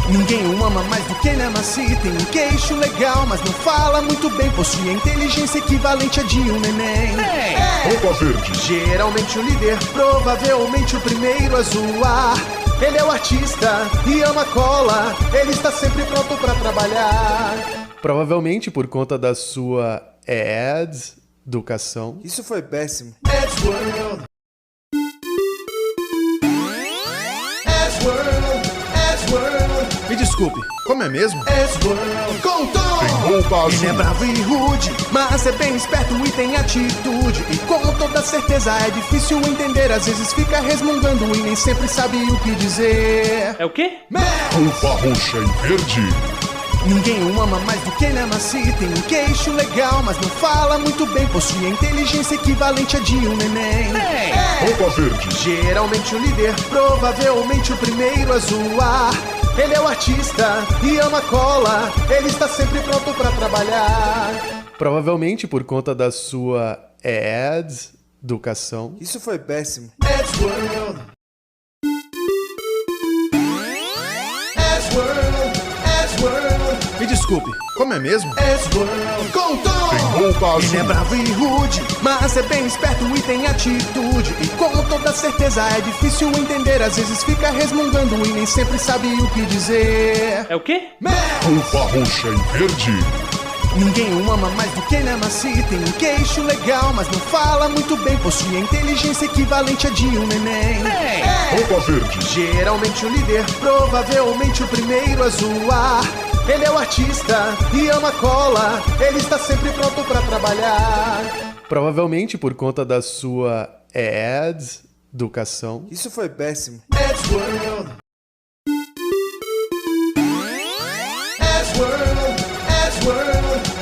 Ninguém o ama mais do que ele ama se tem um queixo legal, mas não fala muito bem. Possui a inteligência equivalente a de um neném. Roupa verde. Geralmente o líder, provavelmente o primeiro a zoar. Ele é o artista e ama cola. Ele está sempre pronto pra trabalhar. Provavelmente por conta da sua educação. Isso foi péssimo. Edgeworld. Edgeworld. Edgeworld. Me desculpe, como é mesmo? Edgeworld. Com tom. Tem roupa Ele é azul. bravo e rude, mas é bem esperto e tem atitude. E com toda certeza é difícil entender. Às vezes fica resmungando e nem sempre sabe o que dizer. É o quê? Roupa roxa e verde. Ninguém o ama mais do que ele ama se tem um queixo legal, mas não fala muito bem. Possui a inteligência equivalente a de um neném. Roupa verde. Geralmente o líder, provavelmente o primeiro a zoar. Ele é o artista e ama cola. Ele está sempre pronto pra trabalhar. Provavelmente por conta da sua educação. Isso foi péssimo. Edgeworld. Me desculpe, como é mesmo? Edgeworld. Com Tom. Tem roupa azul. Ele é bravo e rude, mas é bem esperto e tem atitude. E com toda certeza é difícil entender, às vezes fica resmungando e nem sempre sabe o que dizer. É o quê? Roupa roxa e verde. Ninguém o ama mais do que ele ama se tem um queixo legal, mas não fala muito bem, possui a inteligência equivalente a de um neném. Roupa verde. Geralmente o líder, provavelmente o primeiro a zoar. Ele é o artista e ama cola, ele está sempre pronto pra trabalhar. Provavelmente por conta da sua educação. Isso foi péssimo. Edgeworld.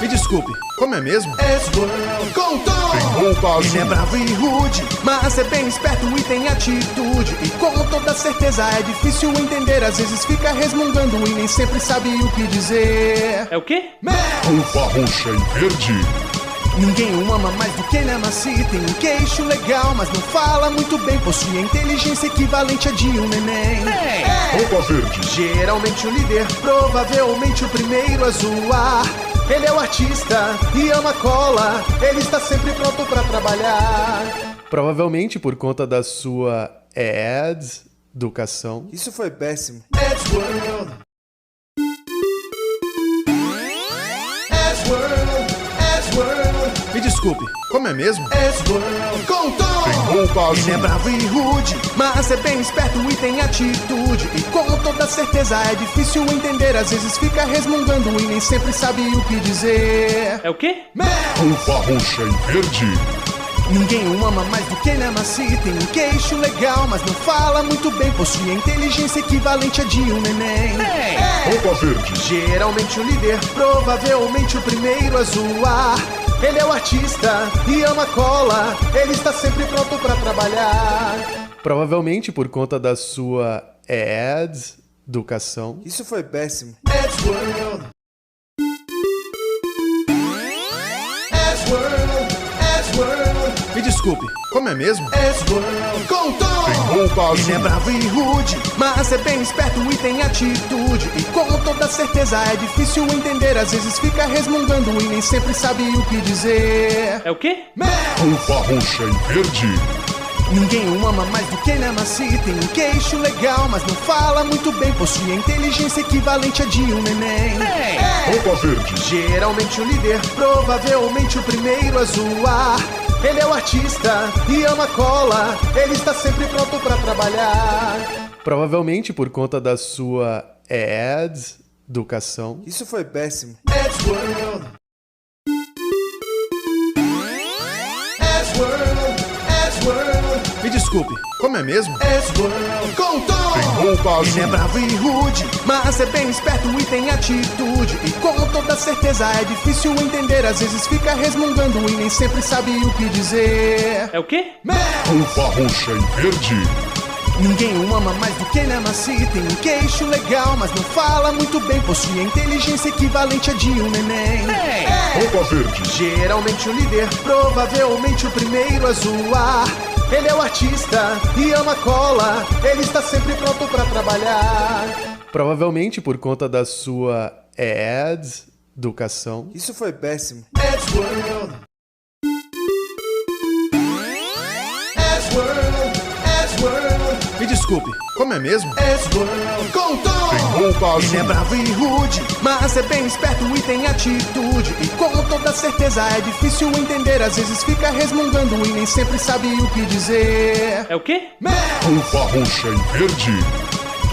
Me desculpe, como é mesmo? Edgeworld. Com Tom. Tem roupa Ele é azul. bravo e rude, mas é bem esperto e tem atitude. E com toda certeza é difícil entender, às vezes fica resmungando e nem sempre sabe o que dizer. É o quê? Roupa roxa e verde. Ninguém o ama mais do que ele ama se tem um queixo legal, mas não fala muito bem, possui a inteligência equivalente a de um neném. Roupa verde. Geralmente o líder, provavelmente o primeiro a zoar. Ele é o artista e ama cola, ele está sempre pronto pra trabalhar. Provavelmente por conta da sua educação. Isso foi péssimo. Edgeworld. Me desculpe, como é mesmo? Edgeworld. Com Tom. Tem roupa Ele é azul. bravo e rude, mas é bem esperto e tem atitude. E com toda certeza é difícil entender, às vezes fica resmungando e nem sempre sabe o que dizer. É o quê? Roupa roxa e verde. Ninguém o ama mais do que ele ama se tem um queixo legal, mas não fala muito bem, possui a inteligência equivalente a de um neném. Roupa verde. Geralmente o líder, provavelmente o primeiro a zoar. Ele é o artista e ama cola, ele está sempre pronto pra trabalhar. Provavelmente por conta da sua educação. Isso foi péssimo. Edgeworld. Me desculpe, como é mesmo? Edgeworld. Com Tom. Tem roupa Ele é azul. bravo e rude, mas é bem esperto e tem atitude. E com toda certeza é difícil entender, às vezes fica resmungando e nem sempre sabe o que dizer. É o quê? Roupa roxa e verde. Ninguém o ama mais do que ele ama se tem um queixo legal, mas não fala muito bem, possui a inteligência equivalente a de um neném. Roupa verde. Geralmente o líder, provavelmente o primeiro a zoar. Ele é o artista e ama cola, ele está sempre pronto pra trabalhar. Provavelmente por conta da sua educação. Isso foi péssimo. Edgeworld. Me desculpe, como é mesmo? Edgeworld. Com Tom. Tem roupa Ele é azul. bravo e rude, mas é bem esperto e tem atitude. E com toda certeza é difícil entender, às vezes fica resmungando e nem sempre sabe o que dizer. É o quê? Roupa roxa e verde. Ninguém o ama mais do que ele ama se tem um queixo legal, mas não fala muito bem, possui a inteligência equivalente a de um neném. Roupa verde. Geralmente o líder, provavelmente o primeiro a zoar. Ele é o artista e ama cola, ele está sempre pronto pra trabalhar. Provavelmente por conta da sua educação. Isso foi péssimo. Edgeworld. Me desculpe, como é mesmo? Edgeworld. Com Tom. Tem roupa Ele é azul. bravo e rude, mas é bem esperto e tem atitude. E com toda certeza é difícil entender, às vezes fica resmungando e nem sempre sabe o que dizer. É o quê? Roupa roxa e verde.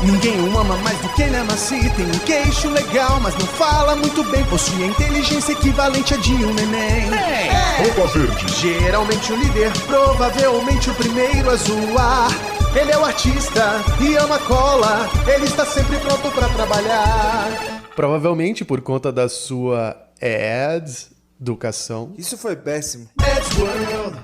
Ninguém o ama mais do que ele ama se tem um queixo legal, mas não fala muito bem, possui a inteligência equivalente a de um neném. Roupa verde. Geralmente o líder, provavelmente o primeiro a zoar. Ele é o artista e ama cola, ele está sempre pronto pra trabalhar. Provavelmente por conta da sua educação. Isso foi péssimo. Edgeworld.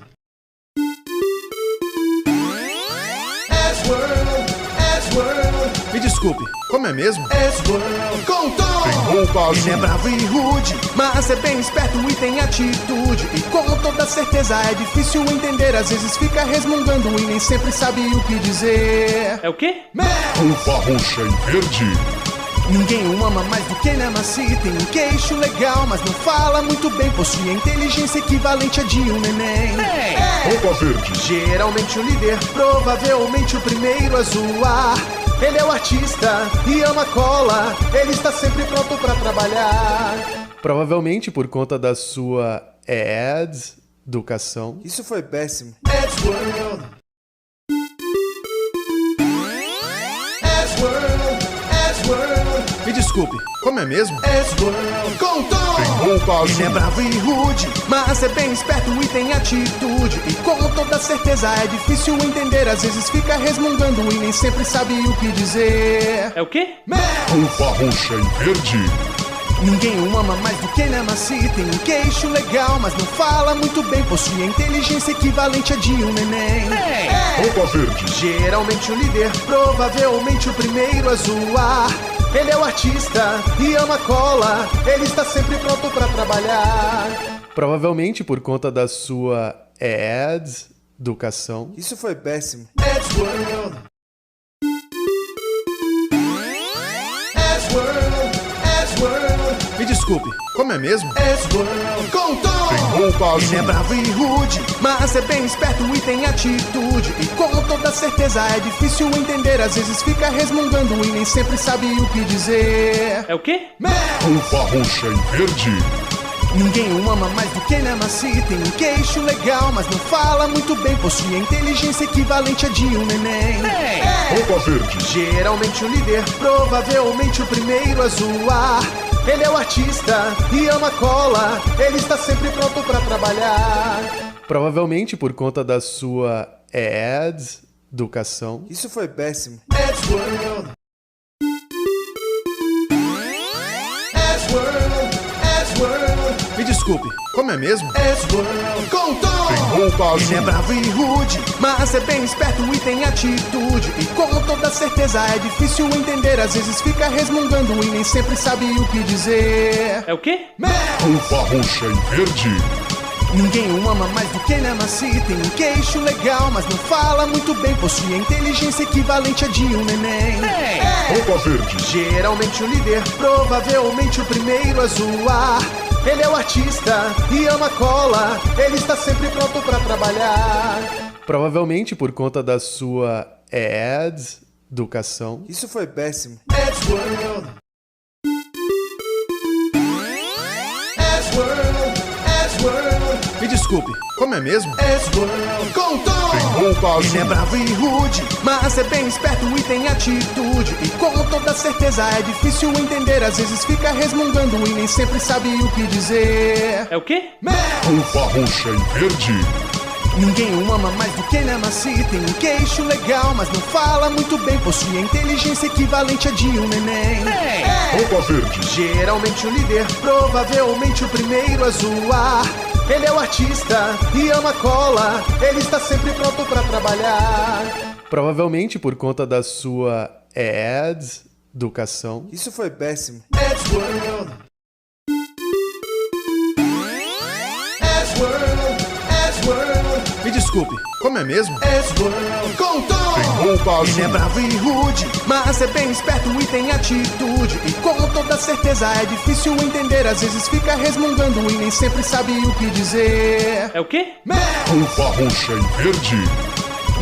Me Me desculpe, como é mesmo? S-World com Tom. Tem roupa azul. Ele é bravo e rude, mas é bem esperto e tem atitude. E com toda certeza é difícil entender, às vezes fica resmungando e nem sempre sabe o que dizer. É o quê? Roupa roxa e verde. Ninguém o ama mais do que ele ama-se. Tem um queixo legal, mas não fala muito bem. Possui a inteligência equivalente a de um neném. Roupa verde. Geralmente o líder, provavelmente o primeiro a zoar. Ele é o artista e ama cola. Ele está sempre pronto pra trabalhar. Provavelmente por conta da sua educação. Isso foi péssimo. S-World. S-World. S-World. Me desculpe, como é mesmo? S-World com Tom. Tem roupa Ele é azul. bravo e rude, mas é bem esperto e tem atitude. E com toda certeza é difícil entender, às vezes fica resmungando e nem sempre sabe o que dizer. É o quê? Roupa roxa e verde. Ninguém o ama mais do que ele ama-se. Tem um queixo legal, mas não fala muito bem. Possui a inteligência equivalente a de um neném. Roupa verde. Geralmente o líder, provavelmente o primeiro a zoar. Ele é o artista e ama cola. Ele está sempre pronto pra trabalhar. Provavelmente por conta da sua educação. Isso foi péssimo. S-World. S-World. S-World. Me desculpe, como é mesmo? S-World com Tom. Tem roupa Ele é azul. bravo e rude, mas é bem esperto e tem atitude. E com toda certeza é difícil entender, às vezes fica resmungando e nem sempre sabe o que dizer. É o quê? Roupa roxa e verde. Ninguém o ama mais do que ele ama-se. Tem um queixo legal, mas não fala muito bem. Possui a inteligência equivalente a de um neném. Roupa verde. Geralmente o líder, provavelmente o primeiro a zoar. Ele é o artista e ama cola. Ele está sempre pronto pra trabalhar. Provavelmente por conta da sua educação. Isso foi péssimo. S-World. S-World. S-World. Me desculpe, como é mesmo? S-World com Tom. Tem roupa Ele é azul. bravo e rude, mas é bem esperto e tem atitude. E com toda certeza é difícil entender, às vezes fica resmungando e nem sempre sabe o que dizer. É o quê? Roupa roxa e verde. Ninguém o ama mais do que ele ama-se. Tem um queixo legal, mas não fala muito bem. Possui a inteligência equivalente a de um neném. Roupa verde. Geralmente o líder, provavelmente o primeiro a zoar. Ele é o artista e ama cola. Ele está sempre pronto pra trabalhar. Provavelmente por conta da sua educação. Isso foi péssimo. S-World. S-World. S-World. Me desculpe, como é mesmo? S-World com Tom. Tem roupa Ele é azul. bravo e rude, mas é bem esperto e tem atitude. E com toda certeza é difícil entender, às vezes fica resmungando e nem sempre sabe o que dizer. É o quê? Roupa roxa e verde. Ninguém o ama mais do que ele ama-se. Tem um queixo legal, mas não fala muito bem. Possui a inteligência equivalente a de um neném. Roupa verde. Geralmente o líder, provavelmente o primeiro a zoar. Ele é o artista e ama cola. Ele está sempre pronto pra trabalhar. Provavelmente por conta da sua educação. Isso foi péssimo. S-World. S-World. S-World. Me desculpe, como é mesmo? S-World com Tom. Tem roupa Ele é azul. bravo e rude, mas é bem esperto e tem atitude. E com toda certeza é difícil entender, às vezes fica resmungando e nem sempre sabe o que dizer. É o quê? Roupa roxa e verde.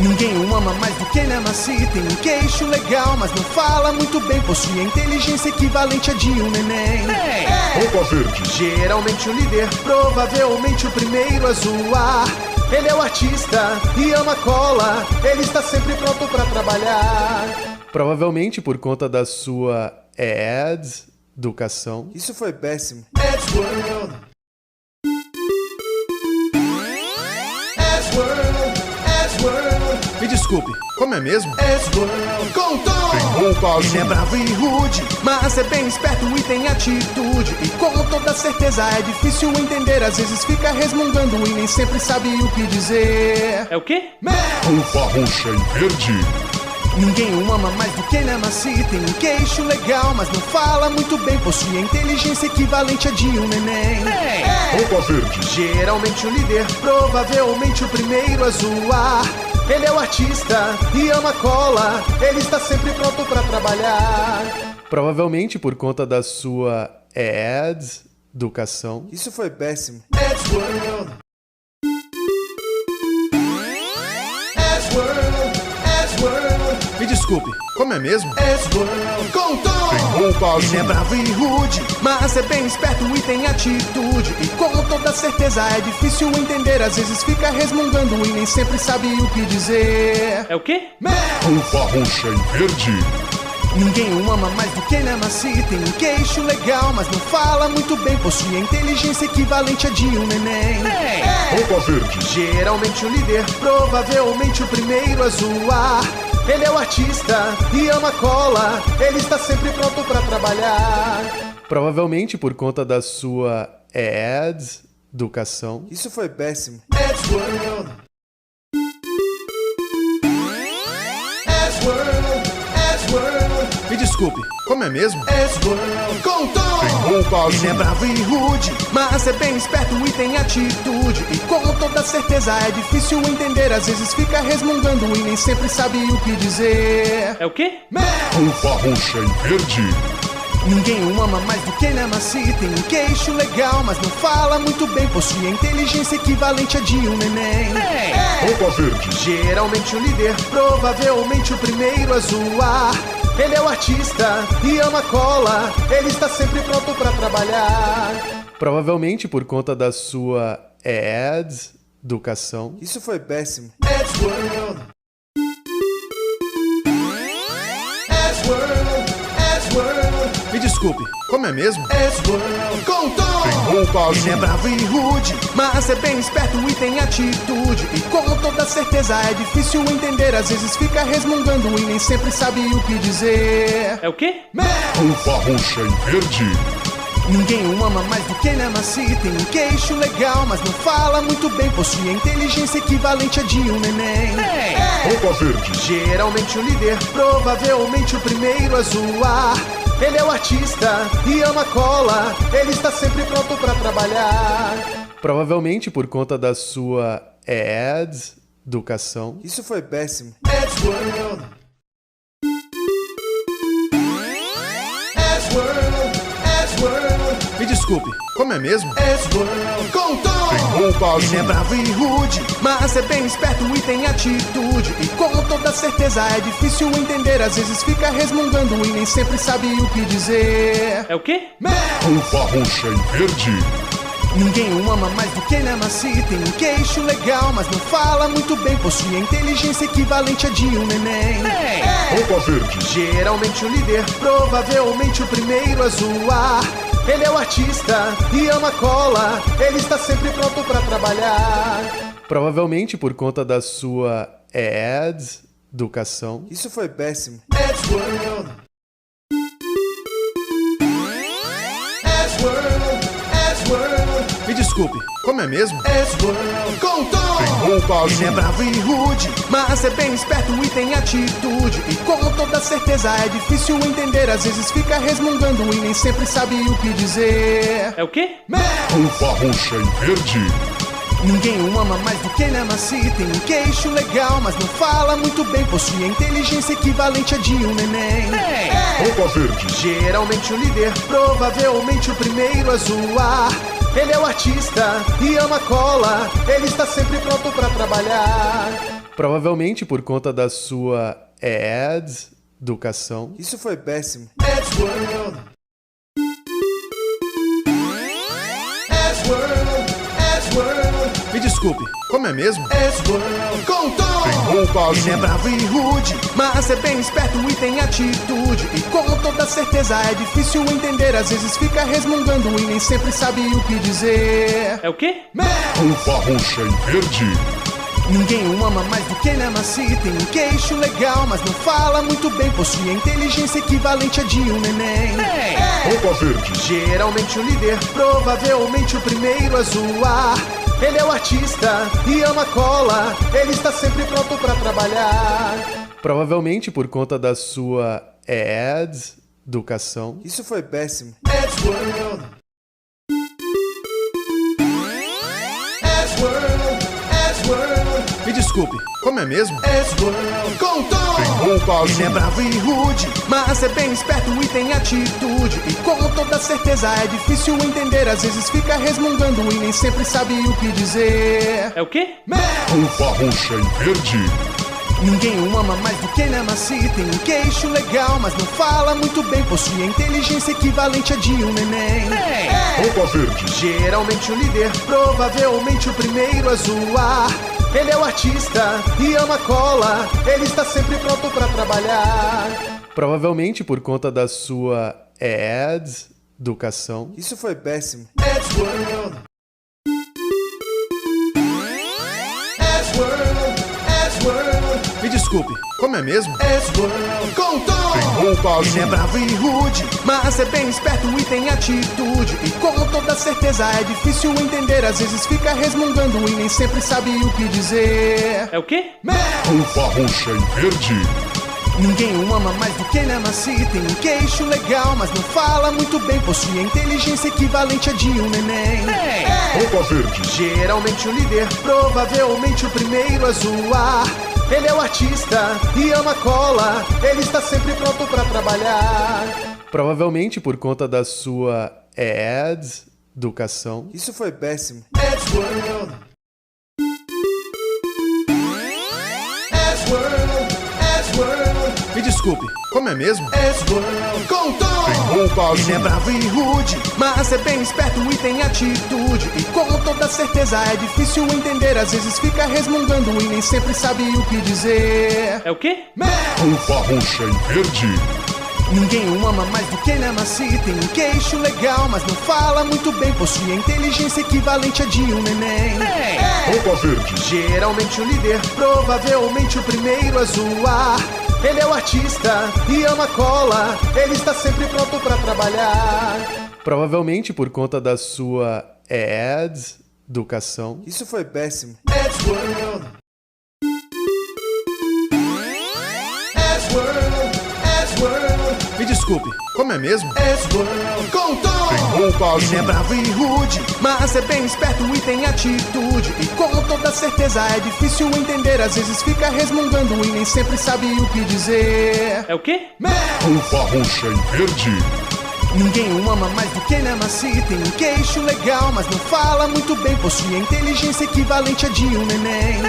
Ninguém o ama mais do que ele ama-se. Tem um queixo legal, mas não fala muito bem. Possui a inteligência equivalente a de um neném. Roupa verde. Geralmente o líder, provavelmente o primeiro a zoar. Ele é o artista e ama cola. Ele está sempre pronto pra trabalhar. Provavelmente por conta da sua educação. Isso foi péssimo. S-World. S-World. S-World. Me desculpe, como é mesmo? S-World com Tom. Tem roupa Ele é azul. bravo e rude, mas é bem esperto e tem atitude. E com toda certeza é difícil entender, às vezes fica resmungando e nem sempre sabe o que dizer. É o quê? Roupa roxa e verde. Ninguém o ama mais do que ele ama se tem um queixo legal, mas não fala muito bem. Possui a inteligência equivalente a de um neném. Roupa verde. Geralmente o líder, provavelmente o primeiro a zoar. Ele é o artista e ama cola. Ele está sempre pronto pra trabalhar. Provavelmente por conta da sua educação. Isso foi péssimo. Edgeworld. Edgeworld. Edgeworld. Me desculpe, como é mesmo? Edgeworld. Com Tom. Tem roupa azul. Ele é bravo e rude, mas é bem esperto e tem atitude. E com toda certeza é difícil entender. Às vezes fica resmungando e nem sempre sabe o que dizer. É o quê? Roupa roxa e verde. Ninguém o ama mais do que ele ama se tem um queixo legal, mas não fala muito bem. Possui a inteligência equivalente a de um neném. Roupa verde. Geralmente o líder, provavelmente o primeiro a zoar. Ele é o artista e ama cola. Ele está sempre pronto pra trabalhar. Provavelmente por conta da sua educação. Isso foi péssimo. Edgeworld. Edgeworld. Edgeworld. Me desculpe, como é mesmo? Edgeworld. Com Tom. Tem roupa Ele é azul. bravo e rude, mas é bem esperto e tem atitude. E com toda certeza é difícil entender. Às vezes fica resmungando e nem sempre sabe o que dizer. É o quê? Roupa roxa e verde. Ninguém o ama mais do que ele ama se tem um queixo legal, mas não fala muito bem. Possui a inteligência equivalente a de um neném. Roupa verde. Geralmente o líder, provavelmente o primeiro a zoar. Ele é o artista e ama cola. Ele está sempre pronto pra trabalhar. Provavelmente por conta da sua educação. Isso foi péssimo. Edgeworld. Edgeworld. Edgeworld. Me desculpe, como é mesmo? Edgeworld. Com Tom. Tem roupa Ele é azul. bravo e rude, mas é bem esperto e tem atitude. E com toda certeza é difícil entender. Às vezes fica resmungando e nem sempre sabe o que dizer. É o quê? Roupa roxa e verde. Ninguém o ama mais do que ele ama se tem um queixo legal, mas não fala muito bem. Possui a inteligência equivalente a de um neném. Roupa verde. Geralmente o líder, provavelmente o primeiro a zoar. Ele é o artista e ama cola. Ele está sempre pronto pra trabalhar. Provavelmente por conta da sua educação. Isso foi péssimo. Edgeworld. Edgeworld. Edgeworld. Me desculpe, como é mesmo? Edgeworld. Com Tom. Tem roupa Ele é azul. bravo e rude, mas é bem esperto e tem atitude. E com toda certeza é difícil entender. Às vezes fica resmungando e nem sempre sabe o que dizer. É o quê? Roupa roxa e verde. Ninguém o ama mais do que ele ama se tem um queixo legal, mas não fala muito bem. Possui a inteligência equivalente a de um neném. Roupa verde. Geralmente o líder, provavelmente o primeiro a zoar. Ele é o artista e ama cola. Ele está sempre pronto pra trabalhar. Provavelmente por conta da sua educação. Isso foi péssimo. Edgeworld. Edgeworld. Edgeworld. Me desculpe, como é mesmo? Edgeworld. Com Tom. Tem roupa Ele é azul. bravo e rude, mas é bem esperto e tem atitude. E com toda certeza é difícil entender. Às vezes fica resmungando e nem sempre sabe o que dizer. É o quê? Roupa roxa e verde. Ninguém o ama mais do que ele ama se tem um queixo legal, mas não fala muito bem. Possui a inteligência equivalente a de um neném. Roupa verde. Geralmente o líder, provavelmente o primeiro a zoar. Ele é o artista e ama cola. Ele está sempre pronto pra trabalhar. Provavelmente por conta da sua educação. Isso foi péssimo. Edgeworld. Edgeworld. Edgeworld. Me desculpe, como é mesmo? Edgeworld. Com Tom. Tem roupa Ele é azul. bravo e rude, mas é bem esperto e tem atitude. E com toda certeza é difícil entender. Às vezes fica resmungando e nem sempre sabe o que dizer. É o quê? Roupa roxa e verde. Ninguém o ama mais do que ele ama se tem um queixo legal, mas não fala muito bem. Possui a inteligência equivalente a de um neném. Roupa verde. Geralmente o líder, provavelmente o primeiro a zoar. Ele é o artista e ama cola. Ele está sempre pronto pra trabalhar. Provavelmente por conta da sua educação. Isso foi péssimo. Edgeworld. Edgeworld. Edgeworld. Me desculpe, como é mesmo? Edgeworld. Com Tom. Tem roupa azul. Ele é bravo e rude, mas é bem esperto e tem atitude. E com toda certeza é difícil entender. Às vezes fica resmungando e nem sempre sabe o que dizer. É o quê? Roupa roxa e verde. Ninguém o ama mais do que ele ama se tem um queixo legal, mas não fala muito bem. Possui a inteligência equivalente a de um neném. Roupa verde. Geralmente o líder, provavelmente o primeiro a zoar. Ele é o artista e ama cola. Ele está sempre pronto pra trabalhar. Provavelmente por conta da sua educação. Isso foi péssimo. Edgeworld. Edgeworld. Edgeworld. Me desculpe, como é mesmo? Edgeworld. Com Tom. Tem roupa azul. Ele é bravo e rude, mas é bem esperto e tem atitude. E com toda certeza é difícil entender. Às vezes fica resmungando e nem sempre sabe o que dizer. É o quê? Roupa roxa e verde. Ninguém o ama mais do que ele ama se tem um queixo legal, mas não fala muito bem. Possui a inteligência equivalente a de um neném. Roupa verde. Geralmente o líder, provavelmente o primeiro a zoar. Ele é o artista e ama cola. Ele está sempre pronto pra trabalhar. Provavelmente por conta da sua educação. Isso foi péssimo. Edgeworld. Edgeworld. Edgeworld. Me desculpe, como é mesmo? Edgeworld. Com Tom. Tem roupa azul. Ele é bravo e rude, mas é bem esperto e tem atitude. E com toda certeza é difícil entender. Às vezes fica resmungando e nem sempre sabe o que dizer. É o quê? Roupa roxa e verde. Ninguém o ama mais do que ele ama se tem um queixo legal, mas não fala muito bem. Possui a inteligência equivalente a de um neném. Roupa verde. Geralmente o líder, provavelmente o primeiro a zoar. Ele é o artista e ama cola. Ele está sempre pronto pra trabalhar. Provavelmente por conta da sua educação. Isso foi péssimo. Edgeworld. Edgeworld. Edgeworld. Me desculpe, como é mesmo? Edgeworld. Com Tom. Tem roupa Ele é azul. bravo e rude, mas é bem esperto e tem atitude. E com toda certeza é difícil entender. Às vezes fica resmungando e nem sempre sabe o que dizer. É o quê? Roupa roxa e verde. Ninguém o ama mais do que ele ama se tem um queixo legal, mas não fala muito bem. Possui a inteligência equivalente a de um neném.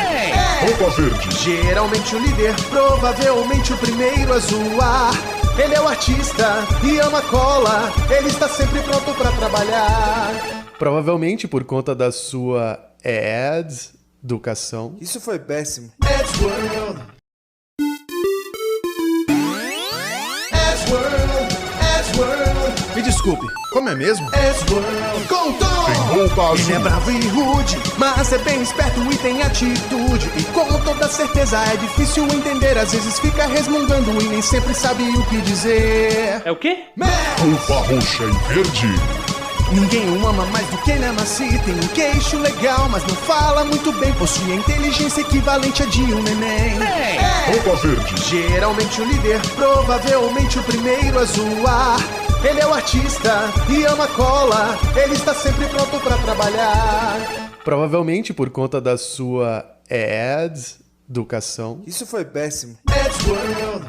Roupa verde. Geralmente o líder, provavelmente o primeiro a zoar. Ele é o artista e ama cola. Ele está sempre pronto pra trabalhar. Provavelmente por conta da sua educação. Isso foi péssimo. Edgeworld. Edgeworld. Edgeworld. Me desculpe, como é mesmo? Edgeworld. Com Tom. Tem roupa Ele é azul. bravo e rude, mas é bem esperto e tem atitude. E com toda certeza é difícil entender. Às vezes fica resmungando e nem sempre sabe o que dizer. É o quê? Roupa roxa e verde. Ninguém o ama mais do que ele ama se tem um queixo legal, mas não fala muito bem. Possui a inteligência equivalente a de um neném. Roupa verde. Geralmente o líder, provavelmente o primeiro a zoar. Ele é o artista e ama cola. Ele está sempre pronto pra trabalhar. Provavelmente por conta da sua educação. Isso foi péssimo. Edgeworld.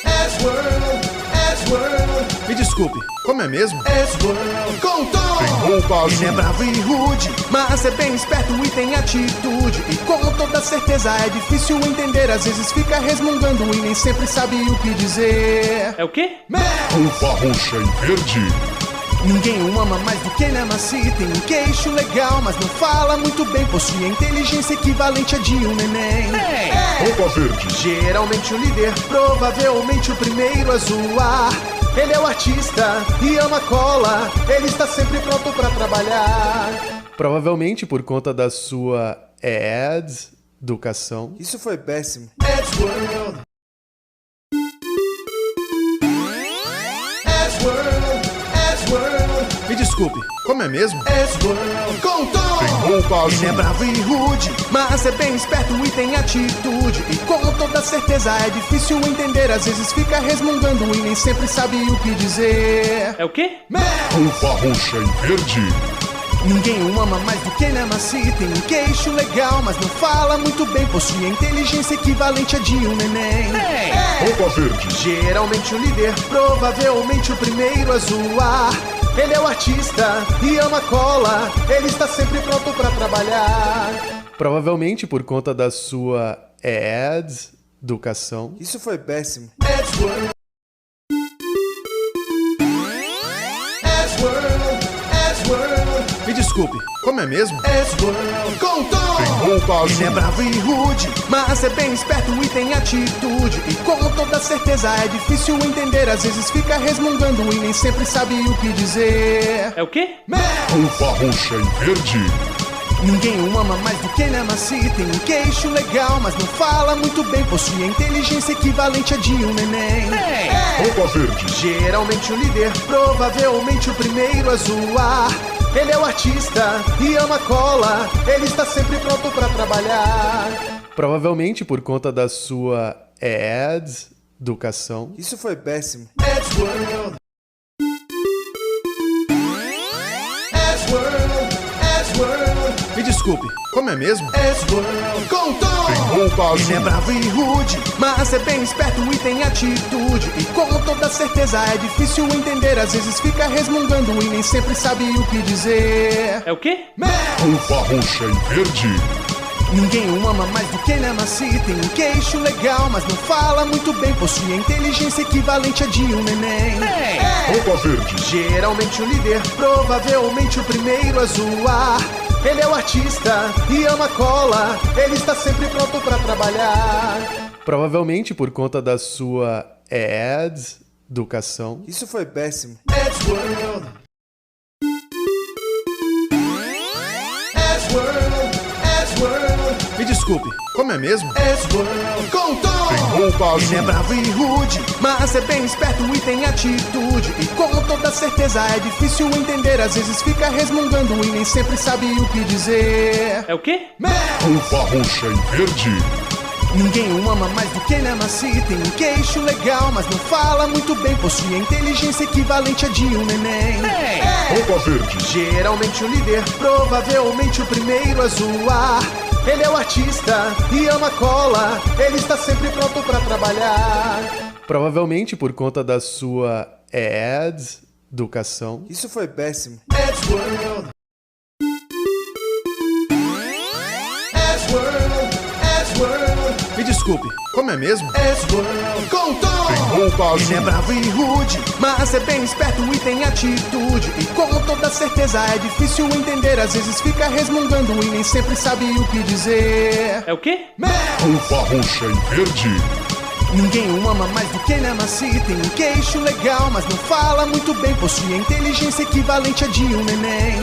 Edgeworld. Edgeworld. Me desculpe, como é mesmo? Edgeworld. Com Tom. Tem roupa Ele é azul. bravo e rude, mas é bem esperto e tem atitude. E com toda certeza é difícil entender. Às vezes fica resmungando e nem sempre sabe o que dizer. É o quê? Roupa roxa e verde. Ninguém o ama mais do que ele ama se tem um queixo legal, mas não fala muito bem. Possui a inteligência equivalente a de um neném. Roupa verde. Geralmente o líder, provavelmente o primeiro a zoar. Ele é o artista e ama cola. Ele está sempre pronto pra trabalhar. Provavelmente por conta da sua educação. Isso foi péssimo. Edgeworld. Edgeworld. Edgeworld. Me desculpe, desculpe, como é mesmo? S-World com Tom. Tem roupa Ele é azul. bravo e rude, mas é bem esperto e tem atitude. E com toda certeza é difícil entender. Às vezes fica resmungando e nem sempre sabe o que dizer. É o quê? Roupa roxa e verde. Ninguém o ama mais do que ele ama se tem um queixo legal, mas não fala muito bem. Possui a inteligência equivalente a de um neném. Roupa verde. Geralmente o líder, provavelmente o primeiro a zoar. Ele é o artista e ama cola. Ele está sempre pronto pra trabalhar. Provavelmente por conta da sua educação. Isso foi péssimo. S-World. S-World. S-World. Me desculpe, como é mesmo? S-World com Tom. Tem roupa Ele é azul. bravo e rude, mas é bem esperto e tem atitude. E com toda certeza é difícil entender. Às vezes fica resmungando e nem sempre sabe o que dizer. É o quê? Roupa roxa e verde. Ninguém o ama mais do que ele ama se tem um queixo legal, mas não fala muito bem. Possui a inteligência equivalente a de um neném. Roupa verde. Geralmente o líder, provavelmente o primeiro a zoar. Ele é o artista e ama cola. Ele está sempre pronto pra trabalhar. Provavelmente por conta da sua educação. Isso foi péssimo. S-World. S-World. S-World. Me desculpe, como é mesmo? S-World com Tom. Tem roupa Ele é azul. bravo e rude, mas é bem esperto e tem atitude. E com toda certeza é difícil entender. Às vezes fica resmungando e nem sempre sabe o que dizer. É o quê? Roupa roxa e verde. Ninguém o ama mais do que ele ama se tem um queixo legal, mas não fala muito bem. Possui a inteligência equivalente a de um neném. Roupa verde. Geralmente o líder, provavelmente o primeiro a zoar. Ele é o artista e ama cola. Ele está sempre pronto pra trabalhar. Provavelmente por conta da sua educação. Isso foi péssimo. S-World. S-World. S-World. Me desculpe, como é mesmo? S-World com Tom. Tem roupa Ele é azul. bravo e rude, mas é bem esperto e tem atitude. E com toda certeza é difícil entender. Às vezes fica resmungando e nem sempre sabe o que dizer. É o quê? Roupa roxa e verde. Ninguém o ama mais do que ele ama se tem um queixo legal, mas não fala muito bem. Possui a inteligência equivalente a de um neném. Roupa verde. Geralmente o líder, provavelmente o primeiro a zoar. Ele é o artista e ama cola. Ele está sempre pronto pra trabalhar. Provavelmente por conta da sua educação. Isso foi péssimo. S-World. S-World. S-World. Me desculpe, como é mesmo? S-World com Tom. Tem roupa Ele é azul. bravo e rude, mas é bem esperto e tem atitude. E com toda certeza é difícil entender. Às vezes fica resmungando e nem sempre sabe o que dizer. É o quê? Roupa roxa e verde. Ninguém o ama mais do que ele ama se tem um queixo legal, mas não fala muito bem. Possui a inteligência equivalente a de um neném.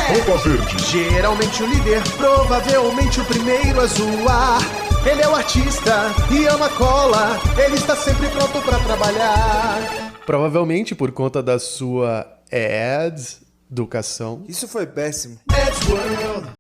Roupa verde. Geralmente o líder, provavelmente o primeiro a zoar. Ele é o artista e ama cola. Ele está sempre pronto pra trabalhar. Provavelmente por conta da sua educação. Isso foi péssimo. S-World.